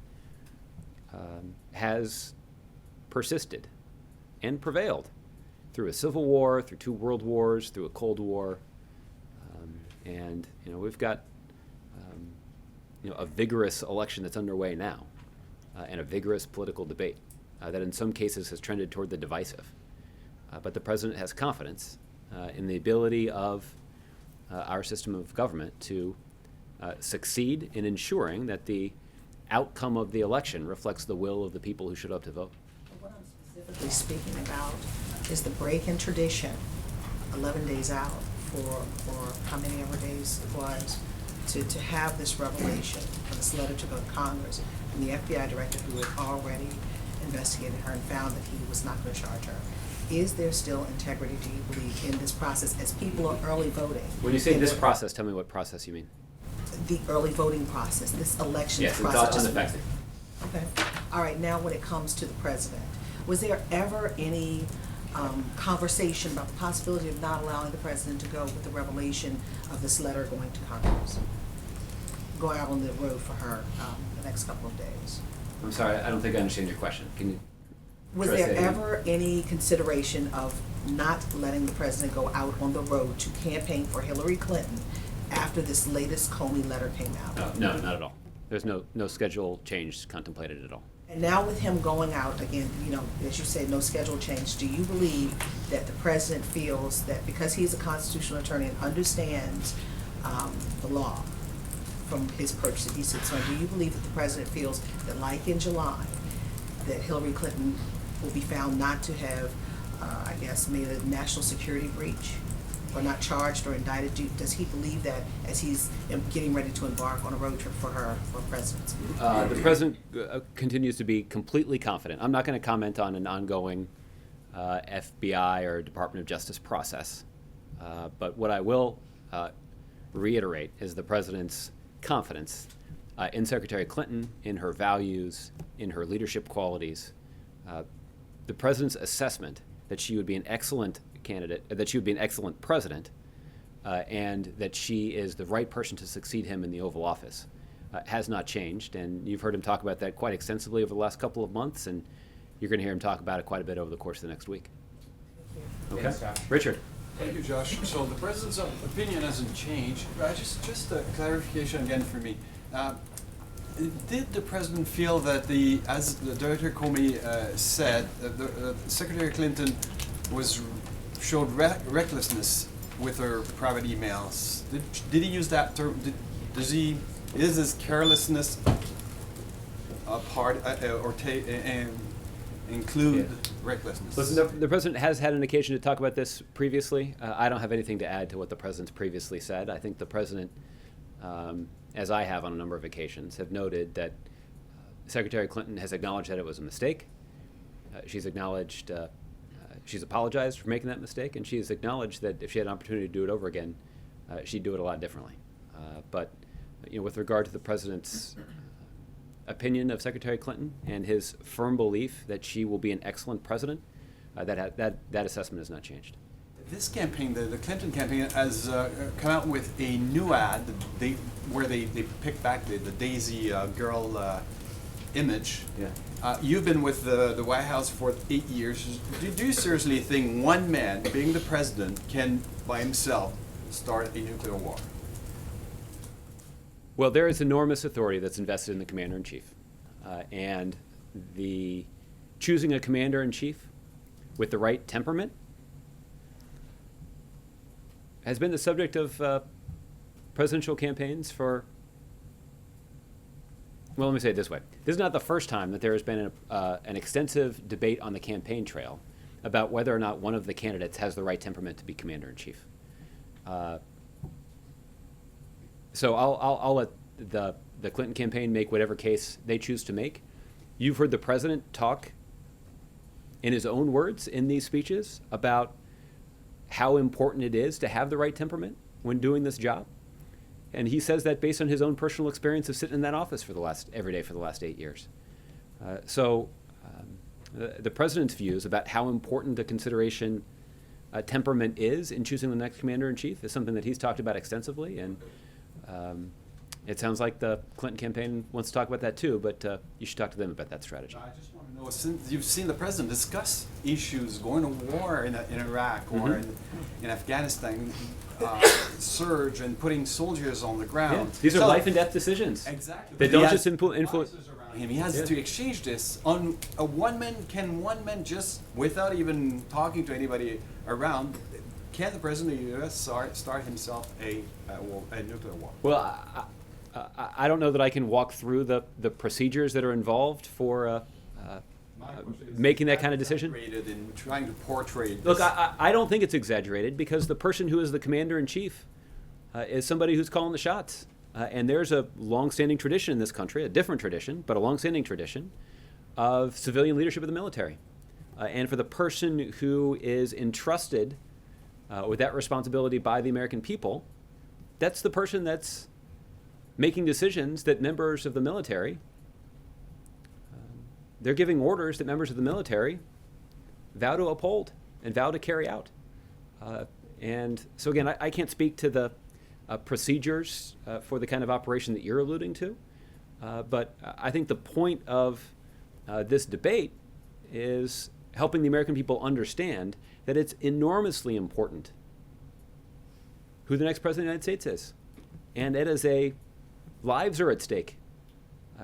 has persisted and prevailed through a civil war, through 2 world wars, through a Cold War, and we've got a vigorous election that's underway now, and a vigorous political debate that in some cases has trended toward the divisive. But the president has confidence in the ability of our system of government to succeed in ensuring that the outcome of the election reflects the will of the people who showed up to vote. What I'm specifically speaking about is the break in tradition, 11 days out for how many ever days it was, to have this revelation, for this letter to go to Congress, and the FBI director who had already investigated her and found that he was not going to charge her. Is there still integrity, do you believe, in this process as people are early voting? When you say this process, tell me what process you mean. The early voting process, this election Yes, process. it's unaffected. Okay. All right, now when it comes to the president, was there ever any conversation about the possibility of not allowing the president to go with the revelation of this letter going to Congress? Go out on the road for her the next couple of days. I'm sorry, I don't think I understand your question. Can you Was try to there say it again? ever any consideration of not letting the president go out on the road to campaign for Hillary Clinton after this latest Comey letter came out? No, not at all. There's no schedule change contemplated at all. And now with him going out again, as you say, no schedule change, do you believe that the president feels that because he's a constitutional attorney and understands the law from his perch that he sits on, do you believe that the president feels that, like in July, that Hillary Clinton will be found not to have, made a national security breach or not charged or indicted? Does he believe that as he's getting ready to embark on a road trip for her for presidency? The president continues to be completely confident. I'm not going to comment on an ongoing FBI or Department of Justice process, but what I will reiterate is the president's confidence in Secretary Clinton, in her values, in her leadership qualities. The president's assessment that she would be an excellent candidate, that she would be an excellent president, and that she is the right person to succeed him in the Oval Office has not changed. And you've heard him talk about that quite extensively over the last couple of months, and you're going to hear him talk about it quite a bit over the course of the next week. Okay, Thanks, Josh. Richard. Thank you, Josh. So the president's opinion hasn't changed. Just a clarification again for me. Did the president feel that as the Director Comey said, Secretary Clinton showed recklessness with her private emails? Did he use that term? is his carelessness a part include recklessness? Listen, the president has had an occasion to talk about this previously. I don't have anything to add to what the president's previously said. I think the president, as I have on a number of occasions, have noted that Secretary Clinton has acknowledged that it was a mistake. She's acknowledged, she's apologized for making that mistake, and she has acknowledged that if she had an opportunity to do it over again, she'd do it a lot differently. But with regard to the president's opinion of Secretary Clinton and his firm belief that she will be an excellent president, that assessment has not changed. This campaign, the Clinton campaign, has come out with a new ad where they pick back the Daisy girl image. Yeah. You've been with the White House for 8 years. Do you seriously think one man, being the president, can by himself start a nuclear war? Well, there is enormous authority that's invested in the commander-in-chief. And the choosing a commander-in-chief with the right temperament has been the subject of presidential campaigns for, well, let me say it this way. This is not the first time that there has been an extensive debate on the campaign trail about whether or not one of the candidates has the right temperament to be commander-in-chief. So I'll let the Clinton campaign make whatever case they choose to make. You've heard the president talk in his own words in these speeches about how important it is to have the right temperament when doing this job. And he says that based on his own personal experience of sitting in that office every day for the last 8 years. The president's views about how important the consideration temperament is in choosing the next commander-in-chief is something that he's talked about extensively, and it sounds like the Clinton campaign wants to talk about that too, but you should talk to them about that strategy. I just want to know, since you've seen the president discuss issues going to war in Iraq or in Afghanistan, surge and putting soldiers on the ground. Yeah. These are life and death decisions. Exactly. They don't just influence. He has to exchange this on a one man just without even talking to anybody around. Can the president of the U.S. start himself a nuclear war? Well, I don't know that I can walk through the procedures that are involved for making that kind of decision. In trying to portray this. Look, I don't think it's exaggerated because the person who is the commander-in-chief is somebody who's calling the shots. And there's a long-standing tradition in this country, a different tradition, but a long-standing tradition, of civilian leadership of the military. And for the person who is entrusted with that responsibility by the American people, that's the person that's making decisions that members of the military, they're giving orders that members of the military vow to uphold and vow to carry out. And so again, I can't speak to the procedures for the kind of operation that you're alluding to, but I think the point of this debate is helping the American people understand that it's enormously important who the next president of the United States is. And it is lives are at stake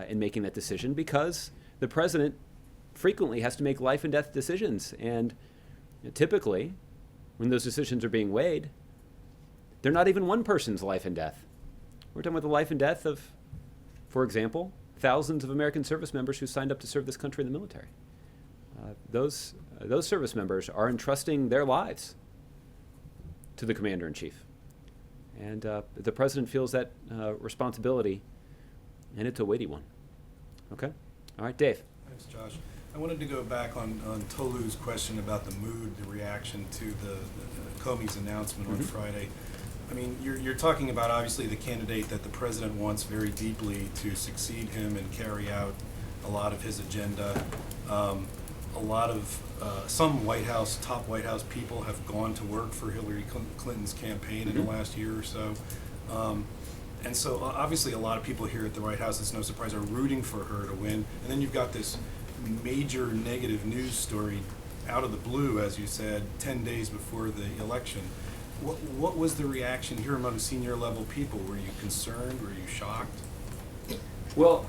in making that decision because the president frequently has to make life and death decisions. And typically, when those decisions are being weighed, they're not even one person's life and death. We're talking about the life and death of, for example, thousands of American service members who signed up to serve this country in the military. Those service members are entrusting their lives to the commander-in-chief. And the president feels that responsibility, and it's a weighty one. Okay? All right, Dave. Thanks, Josh. I wanted to go back on Tolu's question about the mood, the reaction to the Comey's announcement on Friday. I mean, you're talking about obviously the candidate that the president wants very deeply to succeed him and carry out a lot of his agenda. A lot of some top White House people have gone to work for Hillary Clinton's campaign in the last year or so. And so obviously a lot of people here at the White House, it's no surprise, are rooting for her to win. And then you've got this major negative news story out of the blue, as you said, 10 days before the election. What was the reaction here among senior level people? Were you concerned? Were you shocked? Well,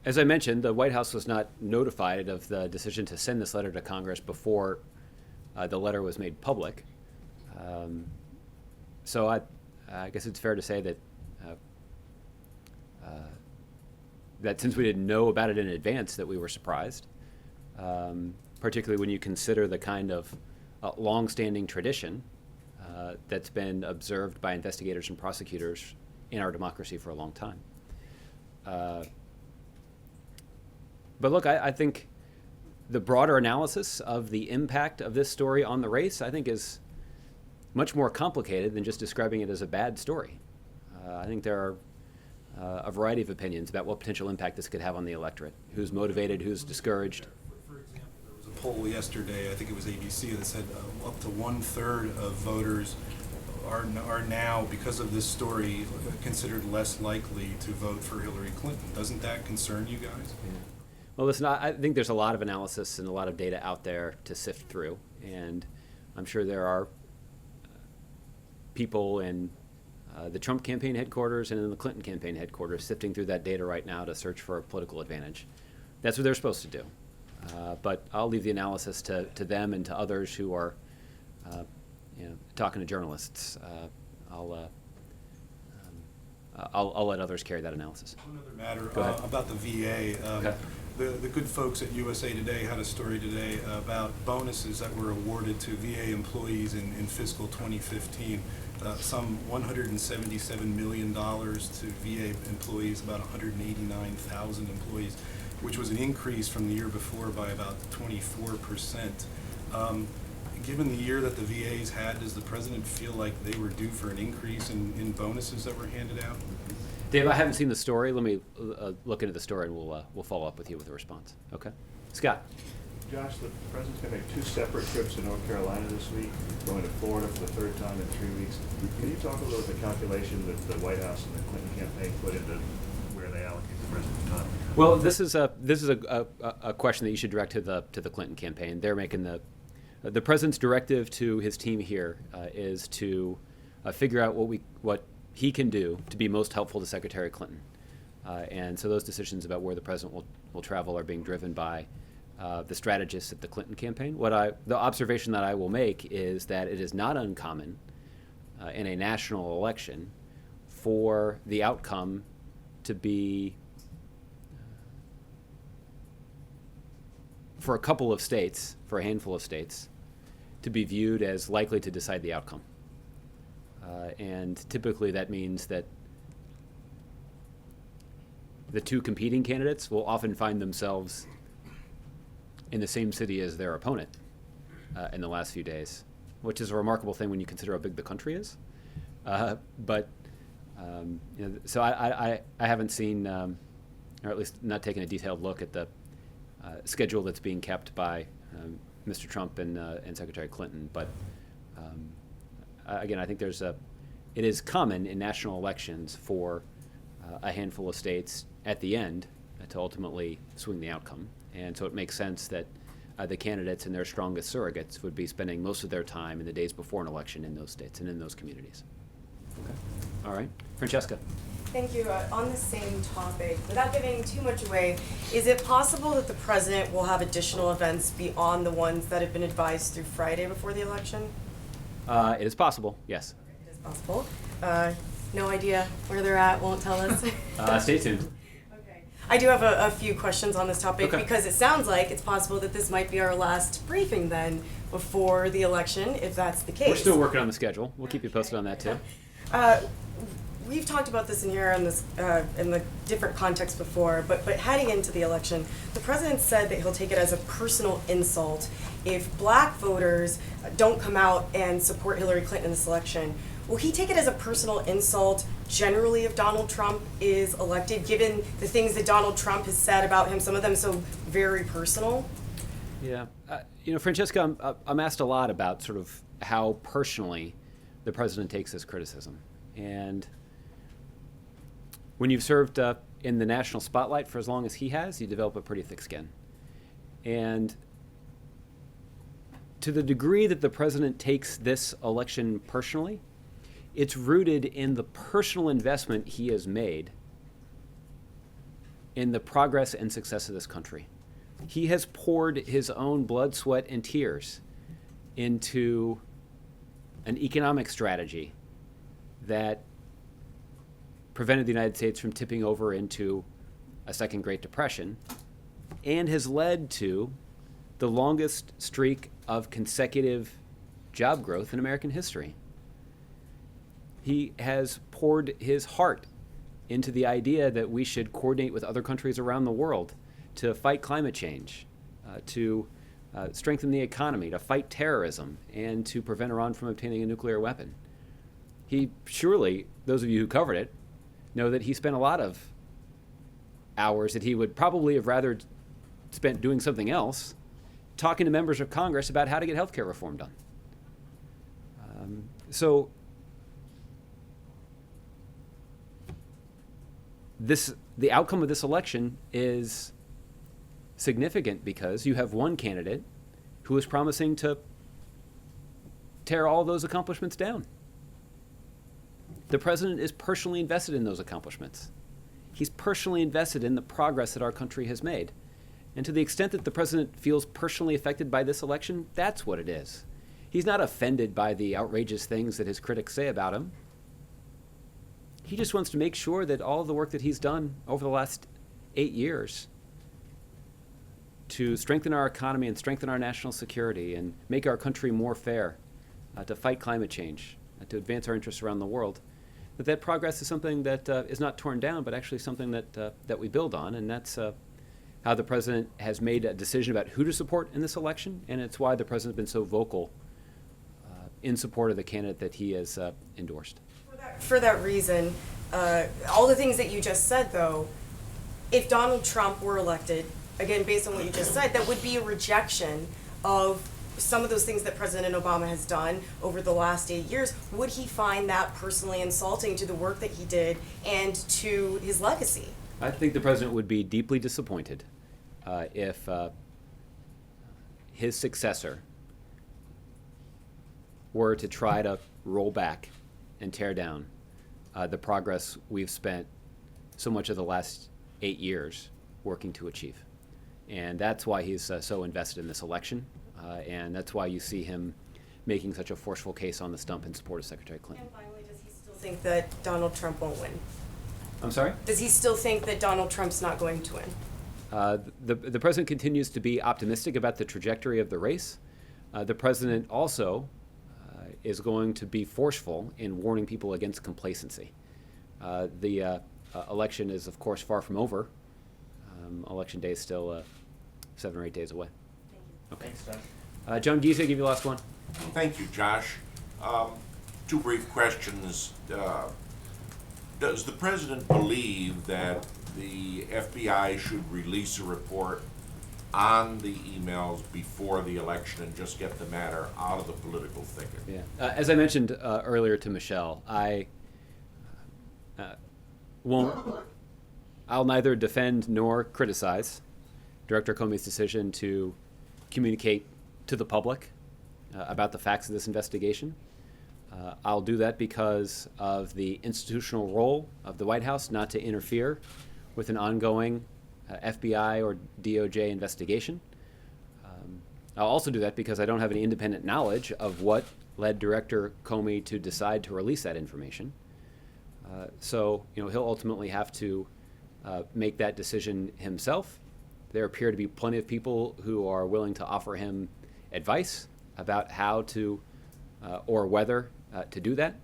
as I mentioned, the White House was not notified of the decision to send this letter to Congress before the letter was made public. So I guess it's fair to say that that since we didn't know about it in advance, that we were surprised, particularly when you consider the kind of long-standing tradition that's been observed by investigators and prosecutors in our democracy for a long time. But look, I think the broader analysis of the impact of this story on the race, I think, is much more complicated than just describing it as a bad story. I think there are a variety of opinions about what potential impact this could have on the electorate, who's motivated, who's discouraged. For example, there was a poll yesterday, I think it was ABC, that said up to 1/3 of voters are now, because of this story, considered less likely to vote for Hillary Clinton. Doesn't that concern you guys? Yeah. Well, listen, I think there's a lot of analysis and a lot of data out there to sift through, and I'm sure there are people in the Trump campaign headquarters and in the Clinton campaign headquarters sifting through that data right now to search for a political advantage. That's what they're supposed to do. But I'll leave the analysis to them and to others who are talking to journalists. I'll let others carry that analysis. One other matter Go ahead. about the VA. Okay. The good folks at USA Today had a story today about bonuses that were awarded to VA employees in fiscal 2015. Some $177 million to VA employees, about 189,000 employees, which was an increase from the year before by about 24%. Given the year that the VAs had, does the president feel like they were due for an increase in bonuses that were handed out? Dave, I haven't seen the story. Let me look into the story, and we'll follow up with you with a response. Okay, Scott. Josh, the president's going to make 2 separate trips to North Carolina this week, going to Florida for the 3rd time in 3 weeks. Can you talk a little bit the calculation that the White House and the Clinton campaign put into where they allocate the president's time? Well, this is a question that you should direct to the Clinton campaign. They're making the president's directive to his team here is to figure out what he can do to be most helpful to Secretary Clinton. And so those decisions about where the president will travel are being driven by the strategists at the Clinton campaign. The observation that I will make is that it is not uncommon in a national election for the outcome to be, for a couple of states, for a handful of states, to be viewed as likely to decide the outcome. And typically that means that the 2 competing candidates will often find themselves in the same city as their opponent in the last few days, which is a remarkable thing when you consider how big the country is. So I haven't seen, or at least not taken a detailed look at the schedule that's being kept by Mr. Trump and Secretary Clinton. But again, I think it is common in national elections for a handful of states at the end to ultimately swing the outcome. And so it makes sense that the candidates and their strongest surrogates would be spending most of their time in the days before an election in those states and in those communities. Okay. All right. Francesca. Thank you. On the same topic, without giving too much away, is it possible that the president will have additional events beyond the ones that have been advised through Friday before the election? It is possible, yes. It is possible. No idea where they're at, won't tell us. Stay tuned. Okay. I do have a few questions on this topic Okay. because it sounds like it's possible that this might be our last briefing then before the election, if that's the case. We're still working on the schedule. We'll keep you posted on that too. We've talked about this in here in the different contexts before, but heading into the election, the president said that he'll take it as a personal insult if black voters don't come out and support Hillary Clinton in this election. Will he take it as a personal insult generally if Donald Trump is elected, given the things that Donald Trump has said about him, some of them so very personal? Yeah. Francesca, I'm asked a lot about sort of how personally the president takes this criticism. And when you've served in the national spotlight for as long as he has, you develop a pretty thick skin. And to the degree that the president takes this election personally, it's rooted in the personal investment he has made in the progress and success of this country. He has poured his own blood, sweat, and tears into an economic strategy that prevented the United States from tipping over into a second Great Depression, and has led to the longest streak of consecutive job growth in American history. He has poured his heart into the idea that we should coordinate with other countries around the world to fight climate change, to strengthen the economy, to fight terrorism, and to prevent Iran from obtaining a nuclear weapon. He surely, those of you who covered it, know that he spent a lot of hours that he would probably have rather spent doing something else, talking to members of Congress about how to get health care reform done. So the outcome of this election is significant because you have one candidate who is promising to tear all those accomplishments down. The president is personally invested in those accomplishments. He's personally invested in the progress that our country has made. And to the extent that the president feels personally affected by this election, that's what it is. He's not offended by the outrageous things that his critics say about him. He just wants to make sure that all of the work that he's done over the last 8 years to strengthen our economy and strengthen our national security and make our country more fair, to fight climate change, to advance our interests around the world, that progress is something that is not torn down, but actually something that we build on. And that's how the president has made a decision about who to support in this election, and it's why the president's been so vocal in support of the candidate that he has endorsed. For that reason, all the things that you just said, though, if Donald Trump were elected, again, based on what you just said, that would be a rejection of some of those things that President Obama has done over the last 8 years. Would he find that personally insulting to the work that he did and to his legacy? I think the president would be deeply disappointed if his successor were to try to roll back and tear down the progress we've spent so much of the last 8 years working to achieve. And that's why he's so invested in this election, and that's why you see him making such a forceful case on the stump in support of Secretary Clinton. And finally, does he still think that Donald Trump won't win? I'm sorry? Does he still think that Donald Trump's not going to win? The president continues to be optimistic about the trajectory of the race. The president also is going to be forceful in warning people against complacency. The election is, of course, far from over. Election day is still 7 or 8 days away. Okay. Thanks, John. John Giese, give you the last one. Thank you, Josh. Two brief questions. Does the president believe that the FBI should release a report on the emails before the election and just get the matter out of the political thicket? Yeah. As I mentioned earlier to Michelle, I'll neither defend nor criticize Director Comey's decision to communicate to the public about the facts of this investigation. I'll do that because of the institutional role of the White House not to interfere with an ongoing FBI or DOJ investigation. I'll also do that because I don't have any independent knowledge of what led Director Comey to decide to release that information. So he'll ultimately have to make that decision himself. There appear to be plenty of people who are willing to offer him advice about how to or whether to do that.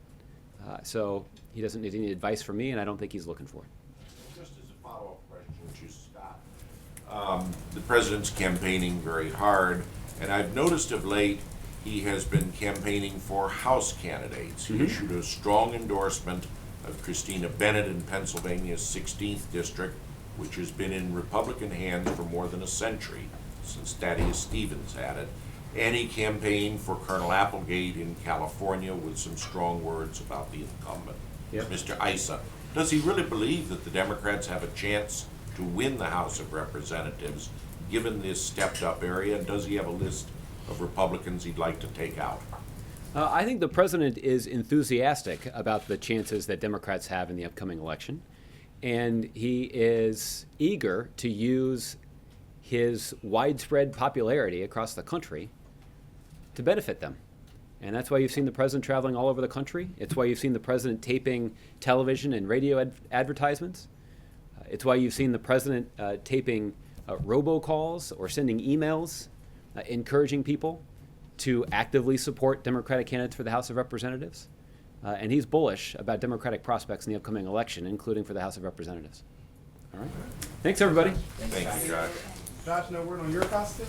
So he doesn't need any advice from me, and I don't think he's looking for it. Just as a follow-up question, which is Scott, the president's campaigning very hard, and I've noticed of late he has been campaigning for House candidates. He issued a strong endorsement of Christina Bennett in Pennsylvania's 16th district, which has been in Republican hands for more than a century, since Thaddeus Stevens had it. And he campaigned for Colonel Applegate in California with some strong words about the incumbent, Mr. Issa. Does he really believe that the Democrats have a chance to win the House of Representatives, given this stepped-up area? And does he have a list of Republicans he'd like to take out? I think the president is enthusiastic about the chances that Democrats have in the upcoming election, and he is eager to use his widespread popularity across the country to benefit them. And that's why you've seen the president traveling all over the country. It's why you've seen the president taping television and radio advertisements. It's why you've seen the president taping robocalls or sending emails encouraging people to actively support Democratic candidates for the House of Representatives. And he's bullish about Democratic prospects in the upcoming election, including for the House of Representatives. All right. Thanks, everybody. Thank you, Josh. Josh, no word on your costume?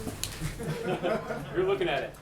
You're looking at it.